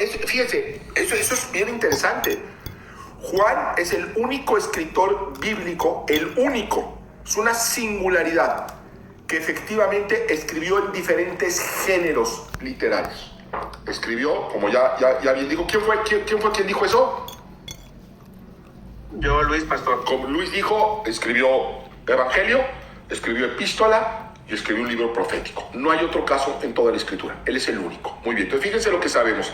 Fíjense, eso es bien interesante. Juan es el único escritor bíblico, el único, es una singularidad, que efectivamente escribió en diferentes géneros literarios. Escribió, como ya bien digo, ¿quién fue quien dijo eso? Yo, Luis, pastor. Como Luis dijo, escribió Evangelio, escribió Epístola y escribió un libro profético. No hay otro caso en toda la Escritura. Él es el único. Muy bien, entonces fíjense lo que sabemos.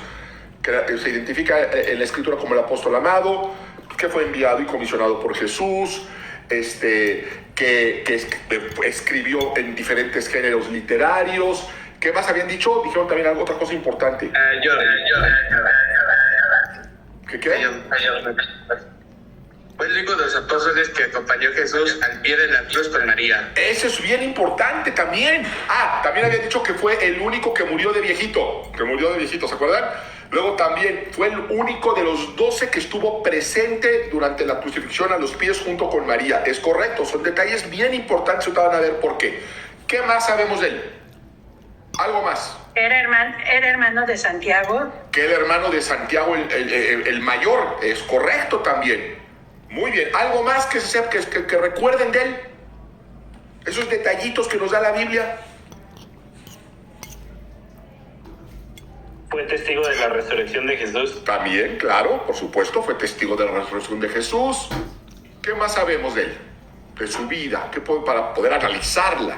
Que se identifica en la Escritura como el apóstol amado, que fue enviado y comisionado por Jesús, que escribió en diferentes géneros literarios. ¿Qué más habían dicho? Dijeron también otra cosa importante. ¿Qué? Fue el único de los apóstoles que acompañó a Jesús al pie de la cruz con María. Eso es bien importante también. También había dicho que fue el único que murió de viejito. ¿Se acuerdan? Luego también fue el único de los 12 que estuvo presente durante la crucifixión a los pies junto con María. Es correcto, son detalles bien importantes. Ahorita van a ver por qué. ¿Qué más sabemos de él? ¿Algo más? Era hermano de Santiago. Que era hermano de Santiago el mayor. Es correcto también. Muy bien. ¿Algo más que recuerden de él? Esos detallitos que nos da la Biblia. Fue testigo de la resurrección de Jesús. También, claro, por supuesto, fue testigo de la resurrección de Jesús. ¿Qué más sabemos de él? De su vida, para poder analizarla.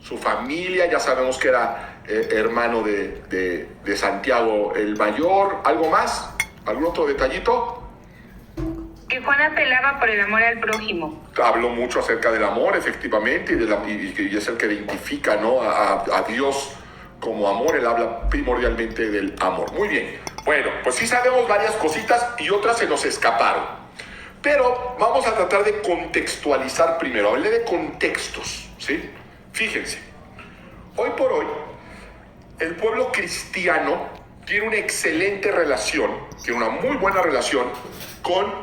Su familia, ya sabemos que era hermano de Santiago el mayor. ¿Algo más? ¿Algún otro detallito? Que Juan apelaba por el amor al prójimo. Habló mucho acerca del amor, efectivamente, y es el que identifica, ¿no?, a Dios como amor. Él habla primordialmente del amor. Muy bien. Bueno, pues sí sabemos varias cositas y otras se nos escaparon. Pero vamos a tratar de contextualizar primero. Hablé de contextos, ¿sí? Fíjense, hoy por hoy, el pueblo cristiano tiene una excelente relación, tiene una muy buena relación con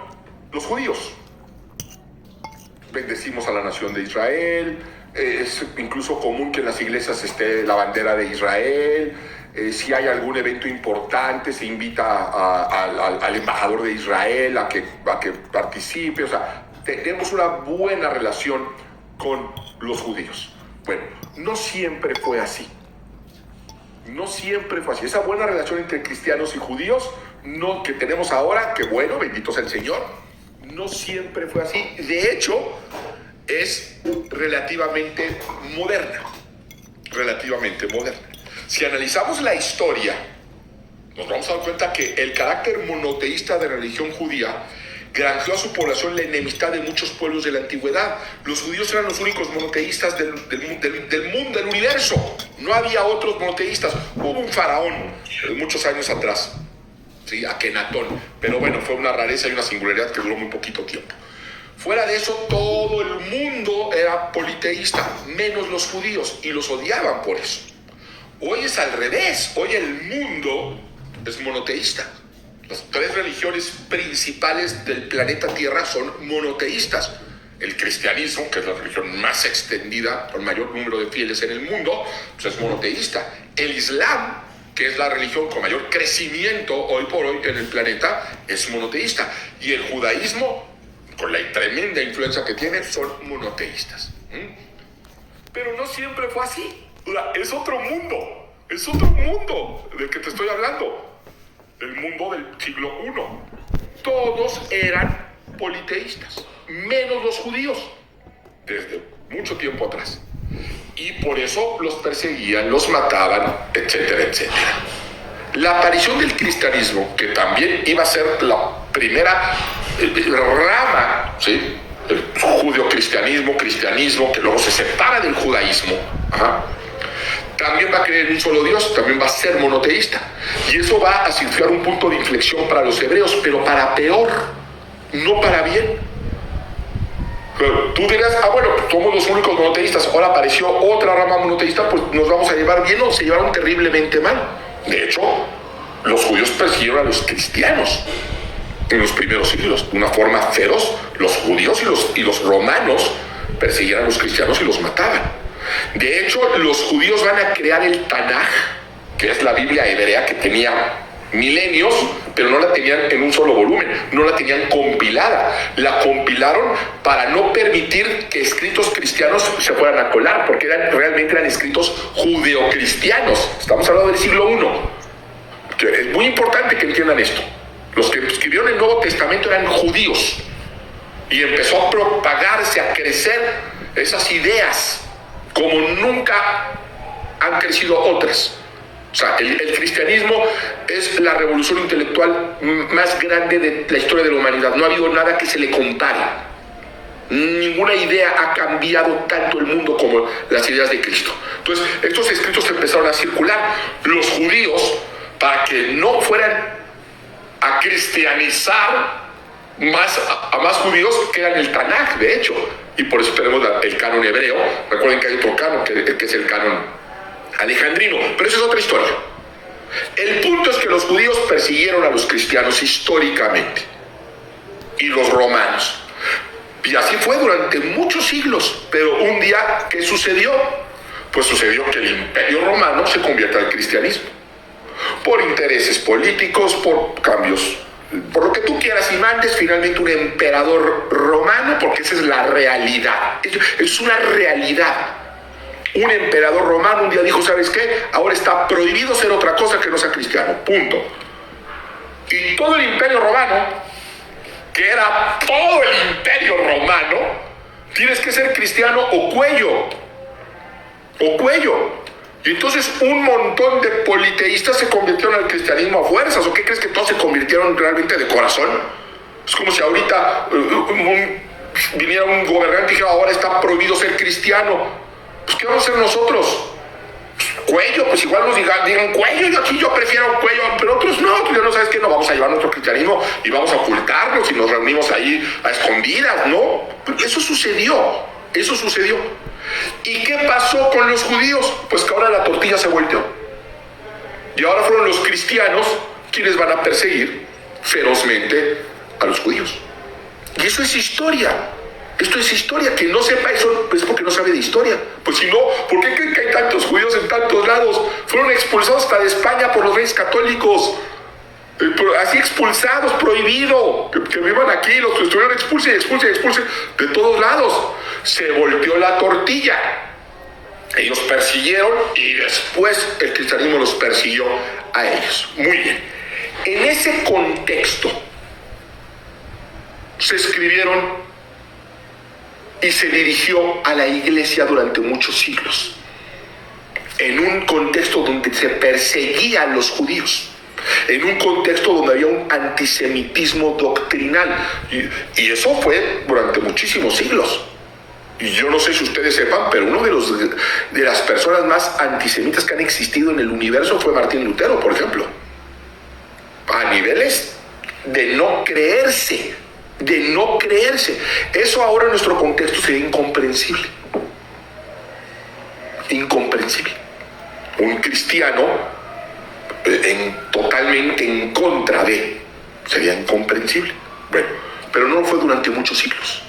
los judíos. Bendecimos a la nación de Israel. Es incluso común que en las iglesias esté la bandera de Israel. Si hay algún evento importante, se invita al embajador de Israel a que participe. O sea, tenemos una buena relación con los judíos. Bueno, no siempre fue así. No siempre fue así. Esa buena relación entre cristianos y judíos que tenemos ahora, que bueno, bendito sea el Señor, no siempre fue así. De hecho, es relativamente moderna. Si analizamos la historia, nos vamos a dar cuenta que el carácter monoteísta de la religión judía granjeó a su población la enemistad de muchos pueblos de la antigüedad. Los judíos eran los únicos monoteístas del mundo, del universo. No había otros monoteístas. Hubo un faraón muchos años atrás, ¿sí?, Akenatón, pero bueno, fue una rareza y una singularidad que duró muy poquito tiempo. Fuera de eso, todo el mundo era politeísta, menos los judíos, y los odiaban por eso. Hoy es al revés. Hoy el mundo es monoteísta. Las tres religiones principales del planeta Tierra son monoteístas. El cristianismo, que es la religión más extendida, con mayor número de fieles en el mundo, pues es monoteísta. El Islam, que es la religión con mayor crecimiento hoy por hoy en el planeta, es monoteísta. Y el judaísmo, con la tremenda influencia que tiene, son monoteístas. Pero no siempre fue así. Es otro mundo del que te estoy hablando. El mundo del siglo I. Todos eran politeístas, menos los judíos, desde mucho tiempo atrás. Y por eso los perseguían, los mataban, etcétera, etcétera. La aparición del cristianismo, que también iba a ser la primera rama, ¿sí?, el judio-cristianismo, que luego se separa del judaísmo, también va a creer en un solo Dios, también va a ser monoteísta. Y eso va a significar un punto de inflexión para los hebreos, pero para peor, no para bien. Tú dirás, bueno, somos los únicos monoteístas, ahora apareció otra rama monoteísta, pues nos vamos a llevar bien. No, se llevaron terriblemente mal. De hecho, los judíos persiguieron a los cristianos en los primeros siglos de una forma feroz. Los judíos y los romanos persiguieron a los cristianos y los mataban. De hecho, los judíos van a crear el Tanaj, que es la Biblia hebrea que tenía milenios, pero no la tenían en un solo volumen, no la tenían compilada. La compilaron para no permitir que escritos cristianos se fueran a colar, porque realmente eran escritos judeocristianos. Estamos hablando del siglo I. Es muy importante que entiendan esto. Los que escribieron el Nuevo Testamento eran judíos, y empezó a propagarse, a crecer esas ideas como nunca han crecido otras. O sea, el cristianismo es la revolución intelectual más grande de la historia de la humanidad. No ha habido nada que se le compare. Ninguna idea ha cambiado tanto el mundo como las ideas de Cristo. Entonces, estos escritos empezaron a circular. Los judíos, para que no fueran a cristianizar a más judíos, crean el Tanaj, de hecho. Y por eso tenemos el canon hebreo. Recuerden que hay otro canon, que es el canon alejandrino, pero esa es otra historia. El punto es que los judíos persiguieron a los cristianos históricamente, y los romanos, y así fue durante muchos siglos. Pero un día, ¿qué sucedió? Pues sucedió que el Imperio Romano se convierte al cristianismo, por intereses políticos, por cambios, por lo que tú quieras y mandes. Finalmente un emperador romano, porque esa es la realidad, es una realidad. Un emperador romano un día dijo: ¿sabes qué? Ahora está prohibido ser otra cosa que no sea cristiano, punto. Y todo el Imperio Romano, que era todo el Imperio Romano, tienes que ser cristiano o cuello. Y entonces un montón de politeístas se convirtieron al cristianismo a fuerzas. ¿O qué crees, que todos se convirtieron realmente de corazón? Es como si ahorita viniera un gobernante y dijera: ahora está prohibido ser cristiano. Pues ¿qué vamos a hacer nosotros? Cuello, pues igual nos digan cuello, yo prefiero cuello, pero otros no. Pues ya no, sabes que no vamos a llevar nuestro cristianismo y vamos a ocultarnos y nos reunimos ahí a escondidas, ¿no? Eso sucedió. ¿Y qué pasó con los judíos? Pues que ahora la tortilla se volteó, y ahora fueron los cristianos quienes van a perseguir ferozmente a los judíos. Y eso es historia. Esto es historia. Que no sepa eso es porque no sabe de historia. Pues si no, ¿por qué creen que hay tantos judíos en tantos lados? Fueron expulsados hasta de España por los reyes católicos. Así expulsados, prohibido que vivan aquí. Los que estuvieron expulsen de todos lados. Se volteó la tortilla. Ellos persiguieron, y después el cristianismo los persiguió a ellos. Muy bien. En ese contexto se escribieron y se dirigió a la iglesia durante muchos siglos, en un contexto donde se perseguía a los judíos, en un contexto donde había un antisemitismo doctrinal, y eso fue durante muchísimos siglos. Y yo no sé si ustedes sepan, pero uno de las personas más antisemitas que han existido en el universo fue Martín Lutero, por ejemplo, a niveles de no creerse. Eso ahora en nuestro contexto sería incomprensible. Un cristiano totalmente en contra de, sería incomprensible. Bueno, pero no fue durante muchos siglos.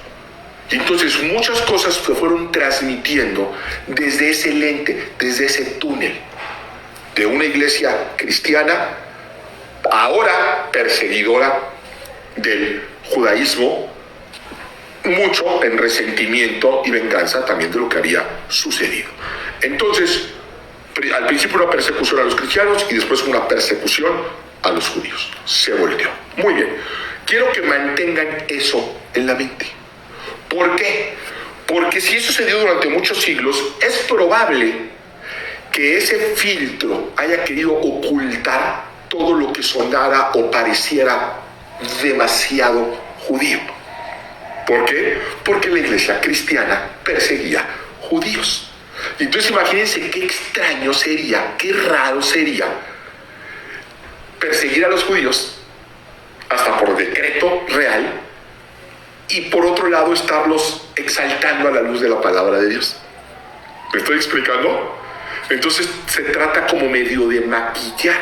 Y entonces muchas cosas se fueron transmitiendo desde ese lente, desde ese túnel de una iglesia cristiana, ahora perseguidora del judaísmo, mucho en resentimiento y venganza también de lo que había sucedido. Entonces, al principio una persecución a los cristianos y después una persecución a los judíos. Se volteó. Muy bien. Quiero que mantengan eso en la mente. ¿Por qué? Porque si eso se dio durante muchos siglos, es probable que ese filtro haya querido ocultar todo lo que sonara o pareciera demasiado judío. ¿Por qué? Porque la iglesia cristiana perseguía judíos. Entonces imagínense qué extraño sería, qué raro sería perseguir a los judíos hasta por decreto real, y por otro lado estarlos exaltando a la luz de la palabra de Dios. ¿Me estoy explicando? Entonces se trata como medio de maquillar.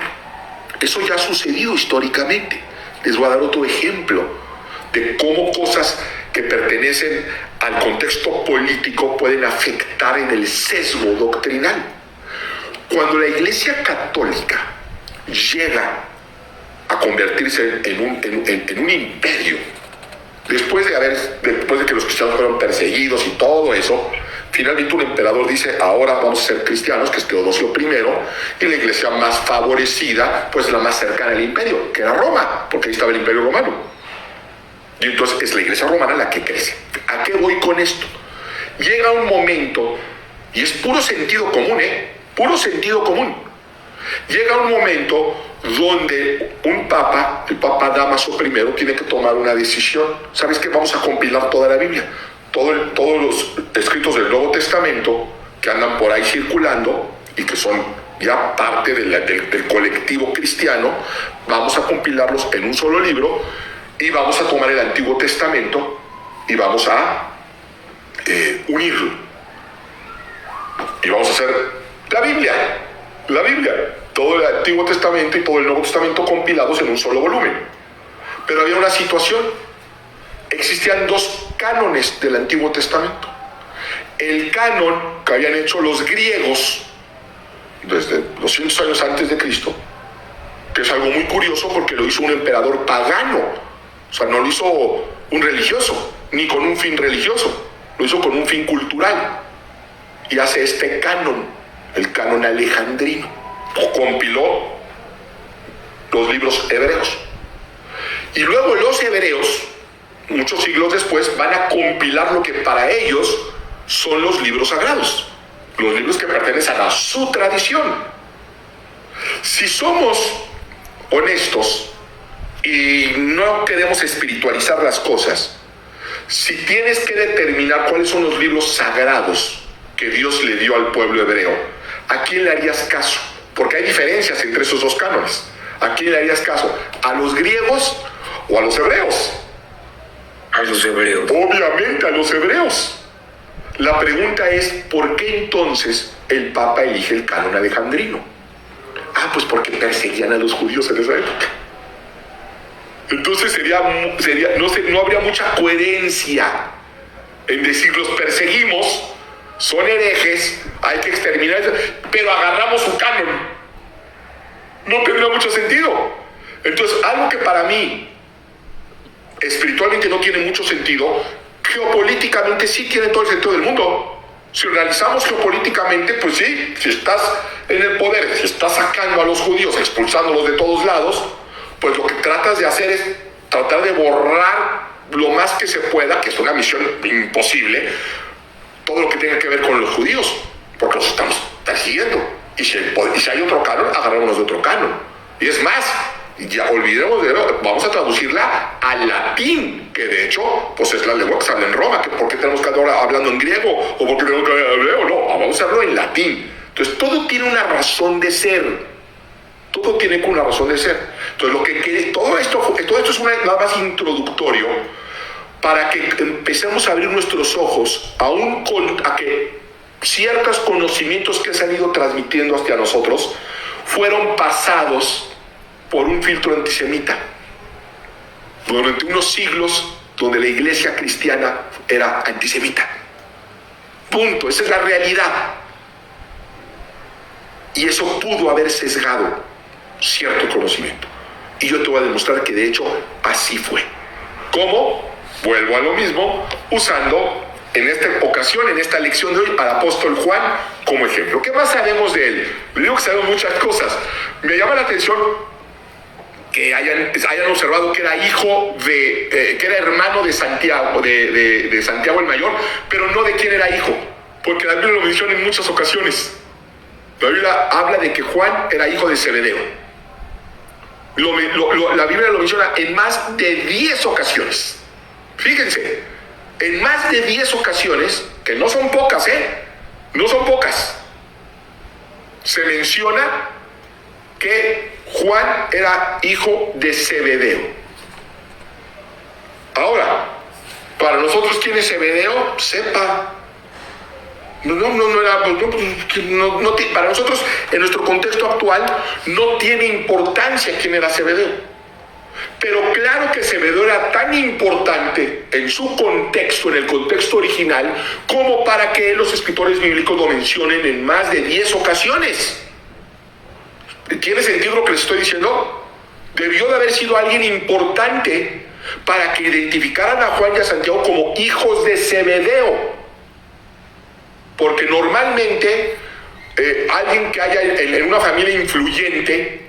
Eso ya ha sucedido históricamente. Les voy a dar otro ejemplo de cómo cosas que pertenecen al contexto político pueden afectar en el sesgo doctrinal. Cuando la Iglesia Católica llega convertirse en un imperio. Después de que los cristianos fueron perseguidos y todo eso, finalmente un emperador dice, ahora vamos a ser cristianos, que es Teodosio I, y la iglesia más favorecida, pues la más cercana al imperio, que era Roma, porque ahí estaba el imperio romano. Y entonces es la iglesia romana la que crece. ¿A qué voy con esto? Llega un momento, y es puro sentido común, puro sentido común. Llega un momento donde un papa, el Papa Dámaso I, tiene que tomar una decisión. ¿Sabes qué? Vamos a compilar toda la Biblia. Todos los escritos del Nuevo Testamento que andan por ahí circulando y que son ya parte del colectivo cristiano, vamos a compilarlos en un solo libro y vamos a tomar el Antiguo Testamento y vamos a unirlo. Y vamos a hacer la Biblia, todo el Antiguo Testamento y todo el Nuevo Testamento compilados en un solo volumen. Pero había una situación. Existían dos cánones del Antiguo Testamento. El canon que habían hecho los griegos desde 200 años antes de Cristo, que es algo muy curioso porque lo hizo un emperador pagano. O sea, no lo hizo un religioso, ni con un fin religioso, lo hizo con un fin cultural. Y hace este canon, el canon alejandrino. Compiló los libros hebreos. Y luego los hebreos, muchos siglos después, van a compilar lo que para ellos son los libros sagrados, los libros que pertenecen a su tradición. Si somos honestos y no queremos espiritualizar las cosas, si tienes que determinar cuáles son los libros sagrados que Dios le dio al pueblo hebreo, ¿a quién le harías caso? Porque hay diferencias entre esos dos cánones. ¿A quién le harías caso? ¿A los griegos o a los hebreos? A los hebreos. Obviamente a los hebreos. La pregunta es, ¿por qué entonces el Papa elige el canon alejandrino? Pues porque perseguían a los judíos en esa época. Entonces no habría mucha coherencia en decir, los perseguimos, son herejes, hay que exterminarlos, pero agarramos su canon. No tendría mucho sentido. Entonces, algo que para mí espiritualmente no tiene mucho sentido, geopolíticamente sí tiene todo el sentido del mundo. Si analizamos geopolíticamente, pues sí, si estás en el poder, si estás sacando a los judíos, expulsándolos de todos lados, pues lo que tratas de hacer es tratar de borrar lo más que se pueda, que es una misión imposible, todo lo que tenga que ver con los judíos, porque los estamos persiguiendo. Y si hay otro canon, agarrémonos de otro canon. Y es más, ya olvidemos vamos a traducirla al latín, que de hecho pues es la lengua que se habla en Roma. ¿Por qué tenemos que ahora hablando en griego? ¿O por qué tenemos que hablar en hebreo? No, vamos a hacerlo en latín. Entonces todo tiene una razón de ser. Todo tiene una razón de ser. Entonces todo esto es nada más introductorio para que empecemos a abrir nuestros ojos a que ciertos conocimientos que se han ido transmitiendo hacia nosotros fueron pasados por un filtro antisemita durante unos siglos donde la iglesia cristiana era antisemita. Punto, esa es la realidad. Y eso pudo haber sesgado cierto conocimiento. Y yo te voy a demostrar que de hecho así fue. ¿Cómo? Vuelvo a lo mismo, usando en esta ocasión, en esta lección de hoy, al apóstol Juan como ejemplo. ¿Qué más sabemos de él? Le digo que sabemos muchas cosas. Me llama la atención que hayan observado que era que era hermano de Santiago, de Santiago el Mayor, pero no de quién era hijo, porque la Biblia lo menciona en muchas ocasiones. La Biblia habla de que Juan era hijo de Zebedeo. La Biblia lo menciona en más de 10 ocasiones. Fíjense, en más de 10 ocasiones, que no son pocas, no son pocas, se menciona que Juan era hijo de Zebedeo. Ahora, para nosotros, ¿quién es Zebedeo? Sepa. Para nosotros, en nuestro contexto actual, no tiene importancia quién era Zebedeo. Pero claro que Zebedeo era tan importante en su contexto, en el contexto original, como para que los escritores bíblicos lo mencionen en más de 10 ocasiones. ¿Tiene sentido lo que les estoy diciendo? debió de haber sido alguien importante para que identificaran a Juan y a Santiago como hijos de Zebedeo. Porque normalmente alguien que haya en una familia influyente,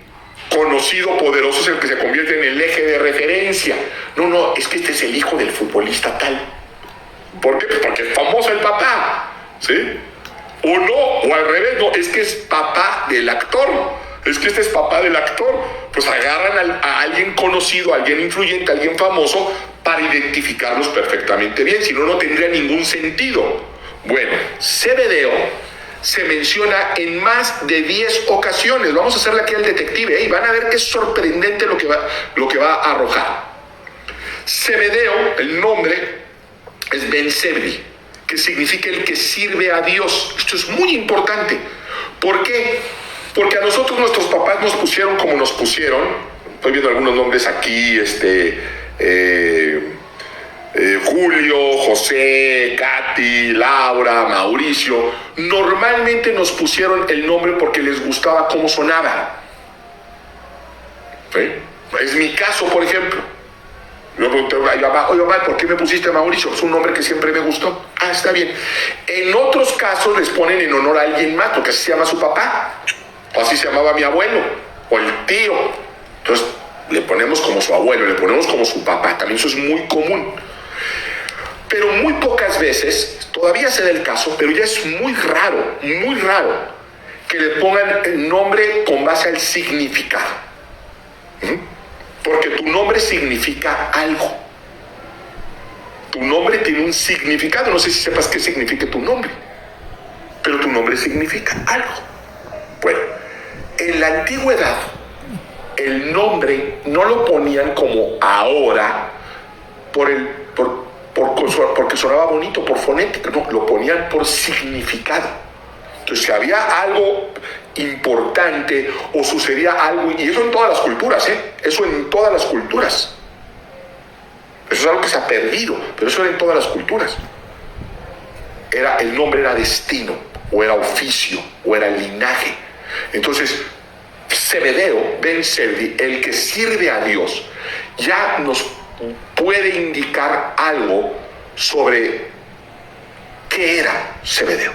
conocido, poderoso, es el que se convierte en el eje de referencia. No, es que este es el hijo del futbolista tal. ¿Por qué? Pues porque es famoso el papá, ¿sí? O no, o al revés, no, es que es papá del actor. Es que este es papá del actor. Pues agarran a alguien conocido, a alguien influyente, a alguien famoso, para identificarlos perfectamente bien. Si no, no tendría ningún sentido. Bueno, Zebedeo se menciona en más de 10 ocasiones. Vamos a hacerle aquí al detective, y van a ver que es sorprendente lo que va a arrojar. Zebedeo, el nombre es Ben-Zebdi, que significa el que sirve a Dios. Esto es muy importante. ¿Por qué? Porque a nosotros nuestros papás nos pusieron como nos pusieron. Estoy viendo algunos nombres aquí, Julio, José, Katy, Laura, Mauricio. Normalmente nos pusieron el nombre porque les gustaba cómo sonaba. ¿Sí? Es mi caso, por ejemplo. Yo pregunté a mi mamá, oye mamá, ¿por qué me pusiste Mauricio? Es un nombre que siempre me gustó. Ah, está bien. En otros casos les ponen en honor a alguien más, porque así se llama su papá, o así se llamaba mi abuelo, o el tío. Entonces le ponemos como su abuelo, le ponemos como su papá. También eso es muy común. Pero muy pocas veces, todavía se da el caso, pero ya es muy raro que le pongan el nombre con base al significado. Porque tu nombre significa algo. Tu nombre tiene un significado. No sé si sepas qué significa tu nombre, pero tu nombre significa algo. Bueno, en la antigüedad, el nombre no lo ponían como ahora porque sonaba bonito, por fonética. No, lo ponían por significado. Entonces, si había algo importante o sucedía algo, y eso en todas las culturas, eso en todas las culturas. Eso es algo que se ha perdido, pero eso era en todas las culturas. El nombre era destino, o era oficio, o era linaje. Entonces, Zebedeo, Ben-Zebdi, el que sirve a Dios, ya nos puede indicar algo sobre qué era Zebedeo.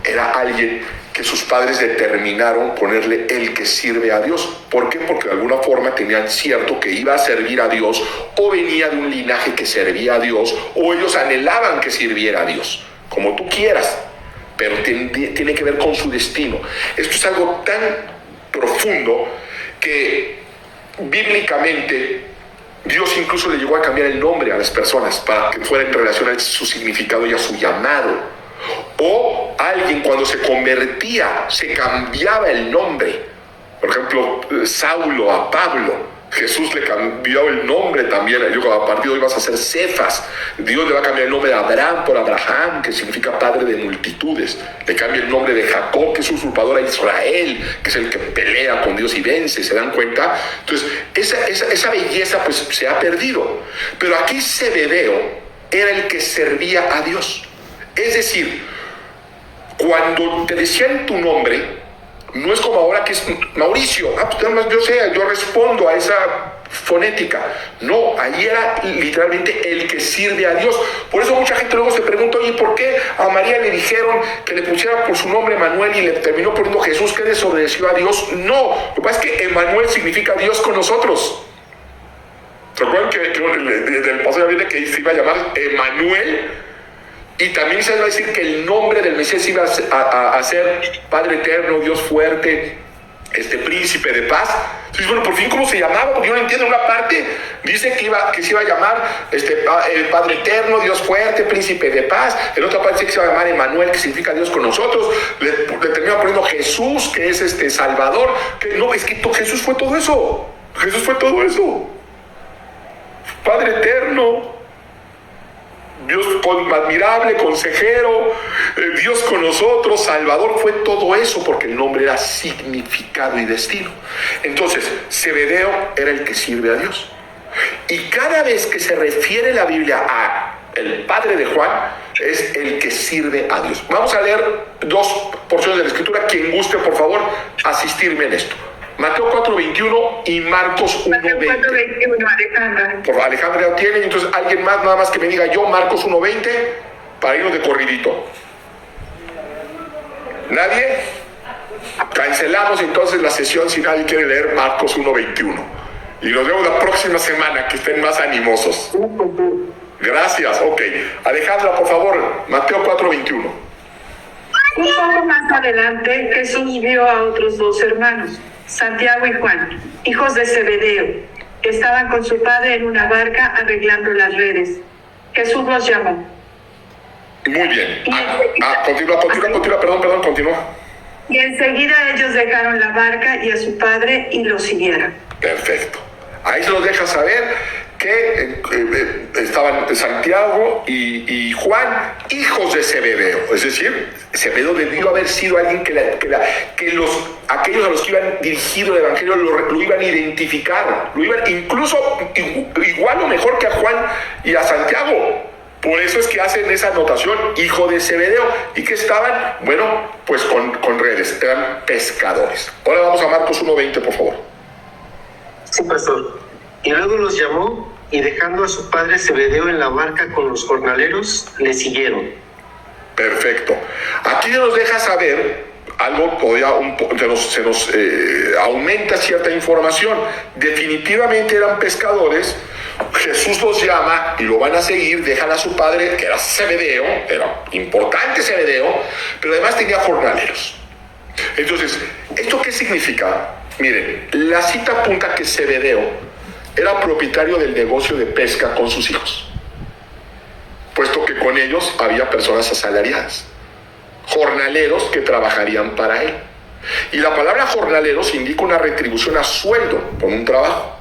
Era alguien que sus padres determinaron ponerle el que sirve a Dios. ¿Por qué? Porque de alguna forma tenían cierto que iba a servir a Dios, o venía de un linaje que servía a Dios, o ellos anhelaban que sirviera a Dios, como tú quieras, pero tiene que ver con su destino. Esto es algo tan profundo que bíblicamente Dios incluso le llegó a cambiar el nombre a las personas para que fuera en relación a su significado y a su llamado. O alguien cuando se convertía se cambiaba el nombre. Por ejemplo, Saulo a Pablo. Jesús le cambió el nombre también. A partir de hoy vas a ser Cefas. Dios le va a cambiar el nombre de Abraham por Abraham, que significa padre de multitudes. Le cambia el nombre de Jacob, que es usurpador, a Israel, que es el que pelea con Dios y vence. ¿Se dan cuenta? Entonces, esa belleza pues se ha perdido. Pero aquí Zebedeo era el que servía a Dios. Es decir, cuando te decían tu nombre, no es como ahora que es Mauricio. Pues yo respondo a esa fonética. No, ahí era literalmente el que sirve a Dios. Por eso mucha gente luego se pregunta, oye, ¿por qué a María le dijeron que le pusiera por su nombre Emanuel y le terminó poniendo Jesús, que desobedeció a Dios? No, lo que pasa es que Emanuel significa Dios con nosotros. ¿Se acuerdan que del pasaje viene que se iba a llamar Emanuel? Y también se va a decir que el nombre del Mesías iba a ser Padre Eterno, Dios Fuerte, Príncipe de Paz. Entonces, bueno, por fin, ¿cómo se llamaba? Porque yo no entiendo. En una parte dice que se iba a llamar Padre Eterno, Dios Fuerte, Príncipe de Paz. En otra parte dice que se iba a llamar Emanuel, que significa Dios con nosotros. Le termina poniendo Jesús, que es Salvador. Que no, es que Jesús fue todo eso. Jesús fue todo eso. Padre Eterno, Dios admirable, consejero, Dios con nosotros, Salvador, fue todo eso porque el nombre era significado y destino. Entonces, Zebedeo era el que sirve a Dios. Y cada vez que se refiere la Biblia a el padre de Juan, es el que sirve a Dios. Vamos a leer dos porciones de la Escritura. Quien guste, por favor, asistirme en esto. Mateo 4:21 y Marcos Mateo 1:20. 4:21, Alejandra. Por Alejandra ya tiene, entonces alguien más, nada más que me diga yo, Marcos 1:20, para irnos de corridito. ¿Nadie? Cancelamos entonces la sesión si nadie quiere leer Marcos 1:21. Y nos vemos la próxima semana, que estén más animosos. Gracias, ok. Alejandra, por favor, Mateo 4:21. Un poco más adelante, Jesús vio a otros dos hermanos, Santiago y Juan, hijos de Zebedeo, que estaban con su padre en una barca arreglando las redes. Jesús los llamó. Muy bien. Continúa, continúa. Y enseguida ellos dejaron la barca y a su padre y lo siguieron. Perfecto. Ahí se nos deja saber que estaban Santiago y Juan, hijos de Zebedeo. Es decir, Zebedeo debió haber sido alguien que aquellos a los que iban dirigido el Evangelio lo iban a identificar, lo iban incluso igual o mejor que a Juan y a Santiago. Por eso es que hacen esa anotación, hijo de Zebedeo, y que estaban, bueno, pues con redes, eran pescadores. Ahora vamos a Marcos 1:20, por favor. Sí, pastor. Y luego los llamó y dejando a su padre Zebedeo en la barca con los jornaleros, le siguieron. Perfecto. Aquí nos deja saber algo, todavía se nos aumenta cierta información. Definitivamente eran pescadores. Jesús los llama y lo van a seguir, dejan a su padre, que era Zebedeo, era importante Zebedeo, pero además tenía jornaleros. Entonces, ¿esto qué significa? Miren, la cita apunta que Zebedeo era propietario del negocio de pesca con sus hijos, puesto que con ellos había personas asalariadas, jornaleros que trabajarían para él. Y la palabra jornaleros indica una retribución a sueldo por un trabajo.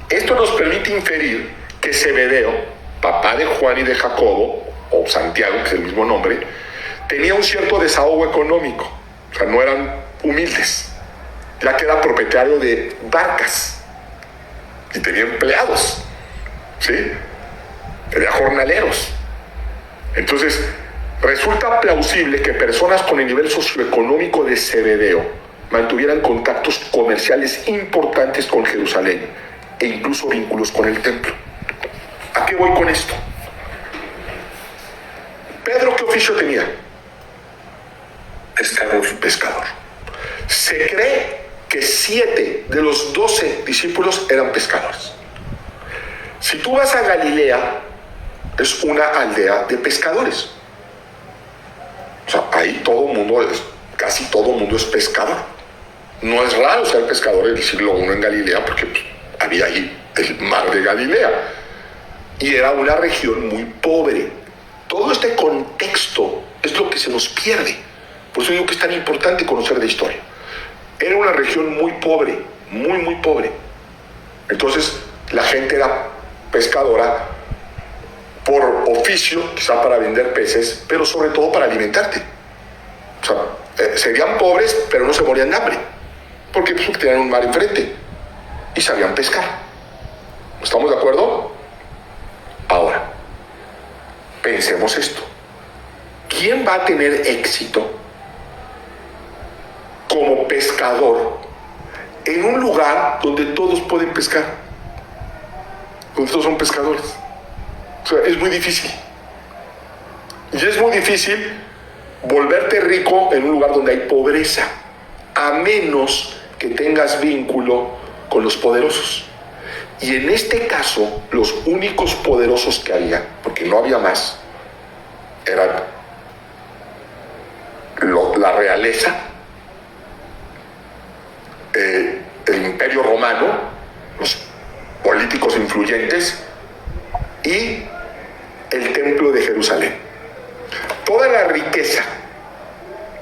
Esto nos permite inferir que Zebedeo, papá de Juan y de Jacobo, o Santiago, que es el mismo nombre, tenía un cierto desahogo económico. O sea, no eran humildes, ya que era propietario de barcas y tenía empleados, ¿sí? Tenía jornaleros. Entonces, resulta plausible que personas con el nivel socioeconómico de Zebedeo mantuvieran contactos comerciales importantes con Jerusalén e incluso vínculos con el templo. ¿A qué voy con esto? Pedro, ¿qué oficio tenía? Pescador. Se cree que 7 de los 12 discípulos eran pescadores. Si tú vas a Galilea, es una aldea de pescadores. O sea, ahí casi todo mundo es pescador. No es raro ser pescador en el siglo I en Galilea, porque había ahí el mar de Galilea. Y era una región muy pobre. Todo este contexto es lo que se nos pierde. Por eso digo que es tan importante conocer de historia. Era una región muy pobre, muy pobre. Entonces, la gente era pescadora por oficio, quizá para vender peces, pero sobre todo para alimentarte. O sea, serían pobres, pero no se morían de hambre, porque tenían un mar enfrente y sabían pescar. ¿Estamos de acuerdo? Ahora, pensemos esto. ¿Quién va a tener éxito como pescador en un lugar donde todos pueden pescar? Donde todos son pescadores. O sea, es muy difícil. Y es muy difícil volverte rico en un lugar donde hay pobreza, a menos que tengas vínculo con los poderosos. Y en este caso, los únicos poderosos que había, porque no había más, eran la realeza, el Imperio Romano, los políticos influyentes y el Templo de Jerusalén. Toda la riqueza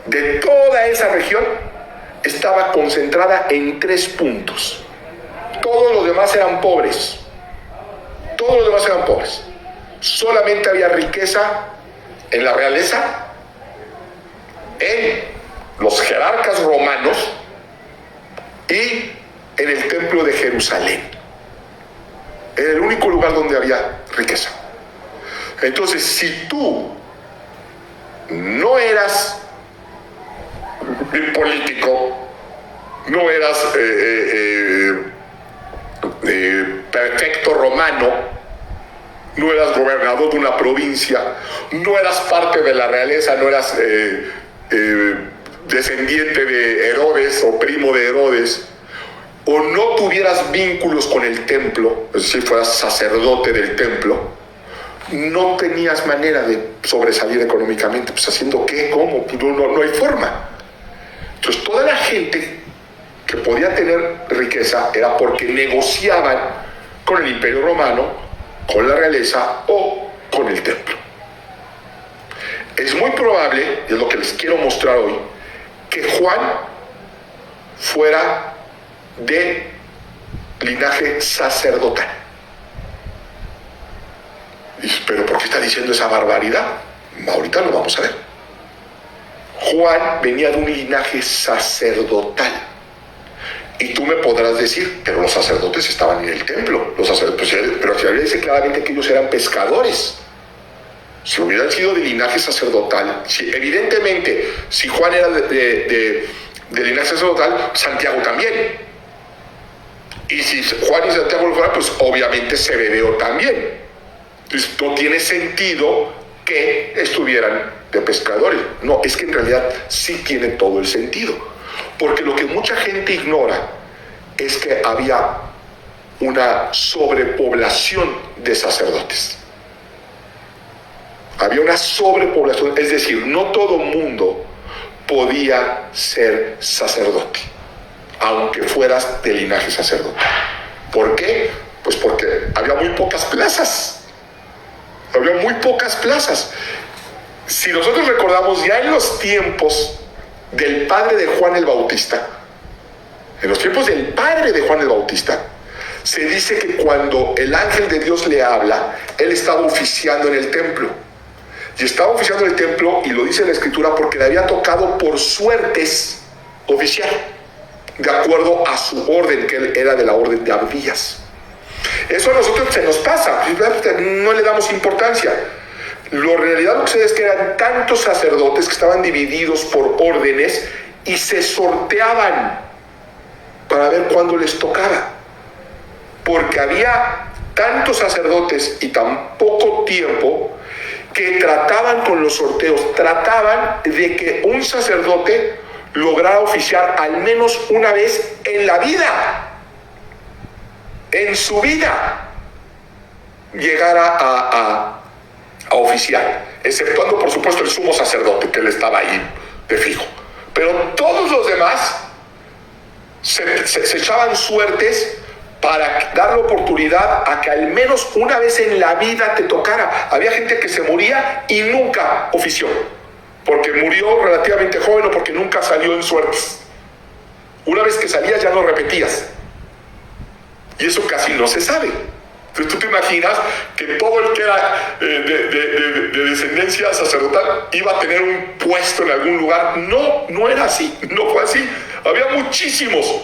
de toda esa región estaba concentrada en 3 puntos. Todos los demás eran pobres. Todos los demás eran pobres. Solamente había riqueza en la realeza, en los jerarcas romanos y en el Templo de Jerusalén. Era el único lugar donde había riqueza. Entonces, si tú no eras político, no eras prefecto romano, no eras gobernador de una provincia, no eras parte de la realeza, no eras descendiente de Herodes o primo de Herodes, o no tuvieras vínculos con el templo, es decir, fueras sacerdote del templo, no tenías manera de sobresalir económicamente. Pues haciendo qué, cómo, no hay forma. Entonces toda la gente que podía tener riqueza era porque negociaban con el Imperio Romano, con la realeza o con el templo. Es muy probable, y es lo que les quiero mostrar hoy, que Juan fuera de linaje sacerdotal. Pero ¿por qué está diciendo esa barbaridad? Ahorita lo vamos a ver. Juan venía de un linaje sacerdotal. Y tú me podrás decir, pero los sacerdotes estaban en el templo. Los sacerdotes, pero la Biblia dice claramente que ellos eran pescadores. Si hubieran sido de linaje sacerdotal, evidentemente, si Juan era de linaje sacerdotal, Santiago también. Y si Juan y Santiago lo fueran, pues obviamente Zebedeo también. Entonces no tiene sentido que estuvieran de pescadores. No, es que en realidad sí tiene todo el sentido. Porque lo que mucha gente ignora es que había una sobrepoblación de sacerdotes. Había una sobrepoblación, es decir, no todo mundo podía ser sacerdote, aunque fueras de linaje sacerdotal. ¿Por qué? Pues porque había muy pocas plazas. Había muy pocas plazas. Si nosotros recordamos, ya en los tiempos del padre de Juan el Bautista, se dice que cuando el ángel de Dios le habla, él estaba oficiando en el templo. Y estaba oficiando en el templo, y lo dice la Escritura, porque le había tocado por suertes oficiar, de acuerdo a su orden, que él era de la orden de Abdías. Eso a nosotros se nos pasa, no le damos importancia. La realidad lo que sucede es que eran tantos sacerdotes que estaban divididos por órdenes y se sorteaban para ver cuándo les tocaba. Porque había tantos sacerdotes y tan poco tiempo que trataban con los sorteos, trataban de que un sacerdote lograra oficiar al menos una vez en la vida. En su vida llegara a oficiar, exceptuando por supuesto el sumo sacerdote, que él estaba ahí de fijo. Pero todos los demás se echaban suertes para dar la oportunidad a que al menos una vez en la vida te tocara. Había gente que se moría y nunca ofició, porque murió relativamente joven o porque nunca salió en suertes. Una vez que salías ya no repetías. Y eso casi no se sabe. Entonces tú te imaginas que todo el que era de descendencia sacerdotal iba a tener un puesto en algún lugar. No era así, no fue así. Había muchísimos.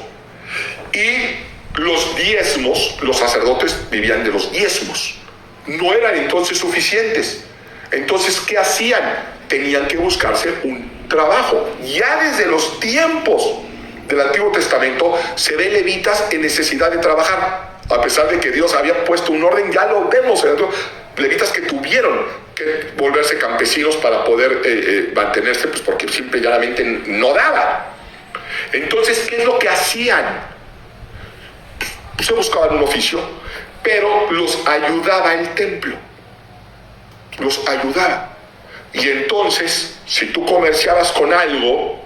Y los diezmos, los sacerdotes vivían de los diezmos. No eran entonces suficientes. Entonces, ¿qué hacían? Tenían que buscarse un trabajo. Ya desde los tiempos del Antiguo Testamento se ve levitas en necesidad de trabajar, a pesar de que Dios había puesto un orden. Ya lo vemos, levitas que tuvieron que volverse campesinos para poder mantenerse, pues porque simple y llanamente no daba. Entonces, ¿qué es lo que hacían? Pues se buscaban un oficio, pero los ayudaba el templo, los ayudaba. Y entonces, si tú comerciabas con algo,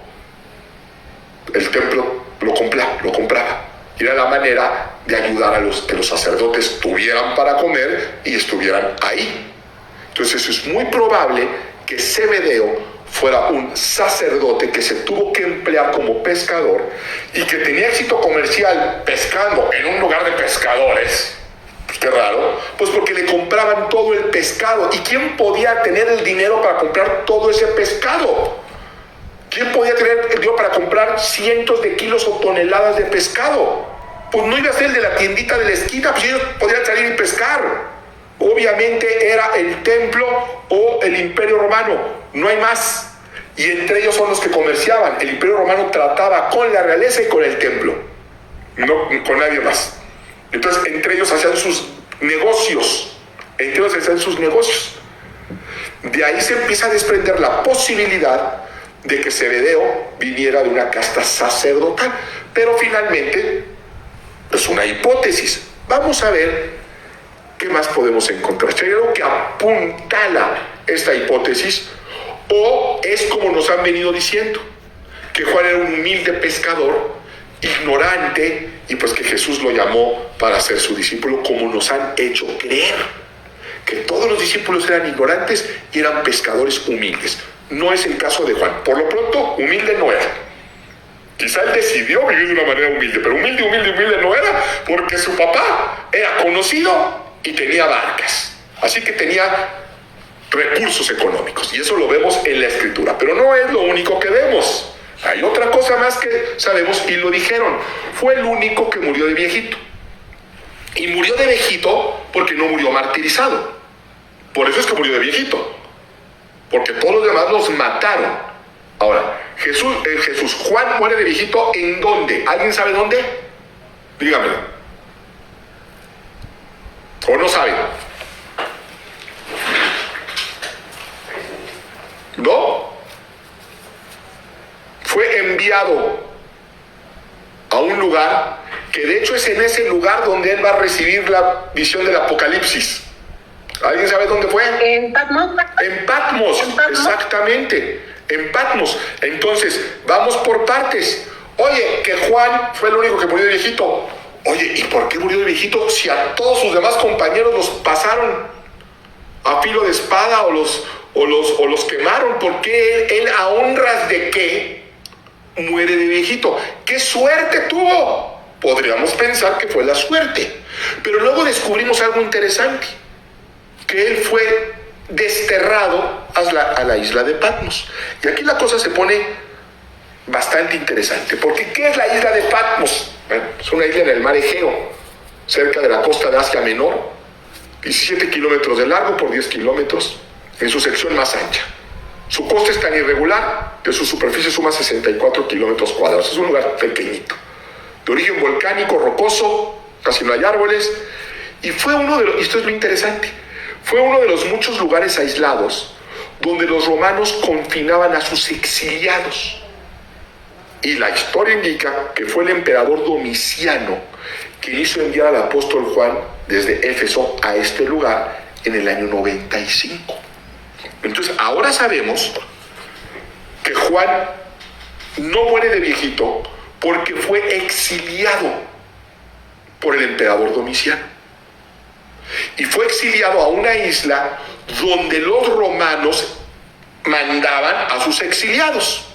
el templo lo compraba. Y era la manera de ayudar a que los sacerdotes tuvieran para comer y estuvieran ahí. Entonces es muy probable que Zebedeo fuera un sacerdote que se tuvo que emplear como pescador y que tenía éxito comercial pescando en un lugar de pescadores. Pues qué raro, pues porque le compraban todo el pescado. ¿Y quién podía tener el dinero para comprar todo ese pescado? ¿Quién podía tener el dinero para comprar cientos de kilos o toneladas de pescado? Pues no iba a ser el de la tiendita de la esquina, pues ellos podían salir y pescar. Obviamente era el templo o el Imperio Romano, no hay más. y entre ellos son los que comerciaban. El Imperio Romano trataba con la realeza y con el templo, no con nadie más. Entonces, entre ellos hacían sus negocios. De ahí se empieza a desprender la posibilidad de que Zebedeo viniera de una casta sacerdotal. Pero finalmente es una hipótesis. Vamos a ver qué más podemos encontrar. ¿Hay algo que apuntala esta hipótesis? ¿O es como nos han venido diciendo, que Juan era un humilde pescador, ignorante, y pues que Jesús lo llamó para ser su discípulo, como nos han hecho creer? Que todos los discípulos eran ignorantes y eran pescadores humildes. No es el caso de Juan. Por lo pronto, humilde no era. Quizá él decidió vivir de una manera humilde, pero humilde no era, porque su papá era conocido y tenía barcas. Así que tenía recursos económicos, y eso lo vemos en la Escritura. Pero no es lo único que vemos. Hay otra cosa más que sabemos, y lo dijeron. Fue el único que murió de viejito. Y murió de viejito porque no murió martirizado. Por eso es que murió de viejito. Porque todos los demás los mataron. Ahora, Juan muere de viejito, ¿en dónde? ¿Alguien sabe dónde? Dígamelo. ¿O no saben? ¿No? Fue enviado a un lugar que de hecho es en ese lugar donde él va a recibir la visión del Apocalipsis. ¿Alguien sabe dónde fue? En Patmos. En Patmos, exactamente, en Patmos. Entonces, vamos por partes. Oye, que Juan fue el único que murió de viejito. Oye, ¿y por qué murió de viejito si a todos sus demás compañeros los pasaron a filo de espada o los quemaron? ¿Por qué él a honras de qué muere de viejito? ¿Qué suerte tuvo? Podríamos pensar que fue la suerte. Pero luego descubrimos algo interesante, que él fue desterrado a la isla de Patmos. Y aquí la cosa se pone bastante interesante, porque ¿qué es la isla de Patmos? Bueno, es una isla en el mar Egeo, cerca de la costa de Asia Menor, 17 kilómetros de largo por 10 kilómetros, en su sección más ancha. Su costa es tan irregular que su superficie suma 64 kilómetros cuadrados. Es un lugar pequeñito, de origen volcánico, rocoso, casi no hay árboles, y fue uno de los, y esto es lo interesante, fue uno de los muchos lugares aislados donde los romanos confinaban a sus exiliados. Y la historia indica que fue el emperador Domiciano quien hizo enviar al apóstol Juan desde Éfeso a este lugar en el año 95. Entonces, ahora sabemos que Juan no muere de viejito porque fue exiliado por el emperador Domiciano. Y fue exiliado a una isla donde los romanos mandaban a sus exiliados.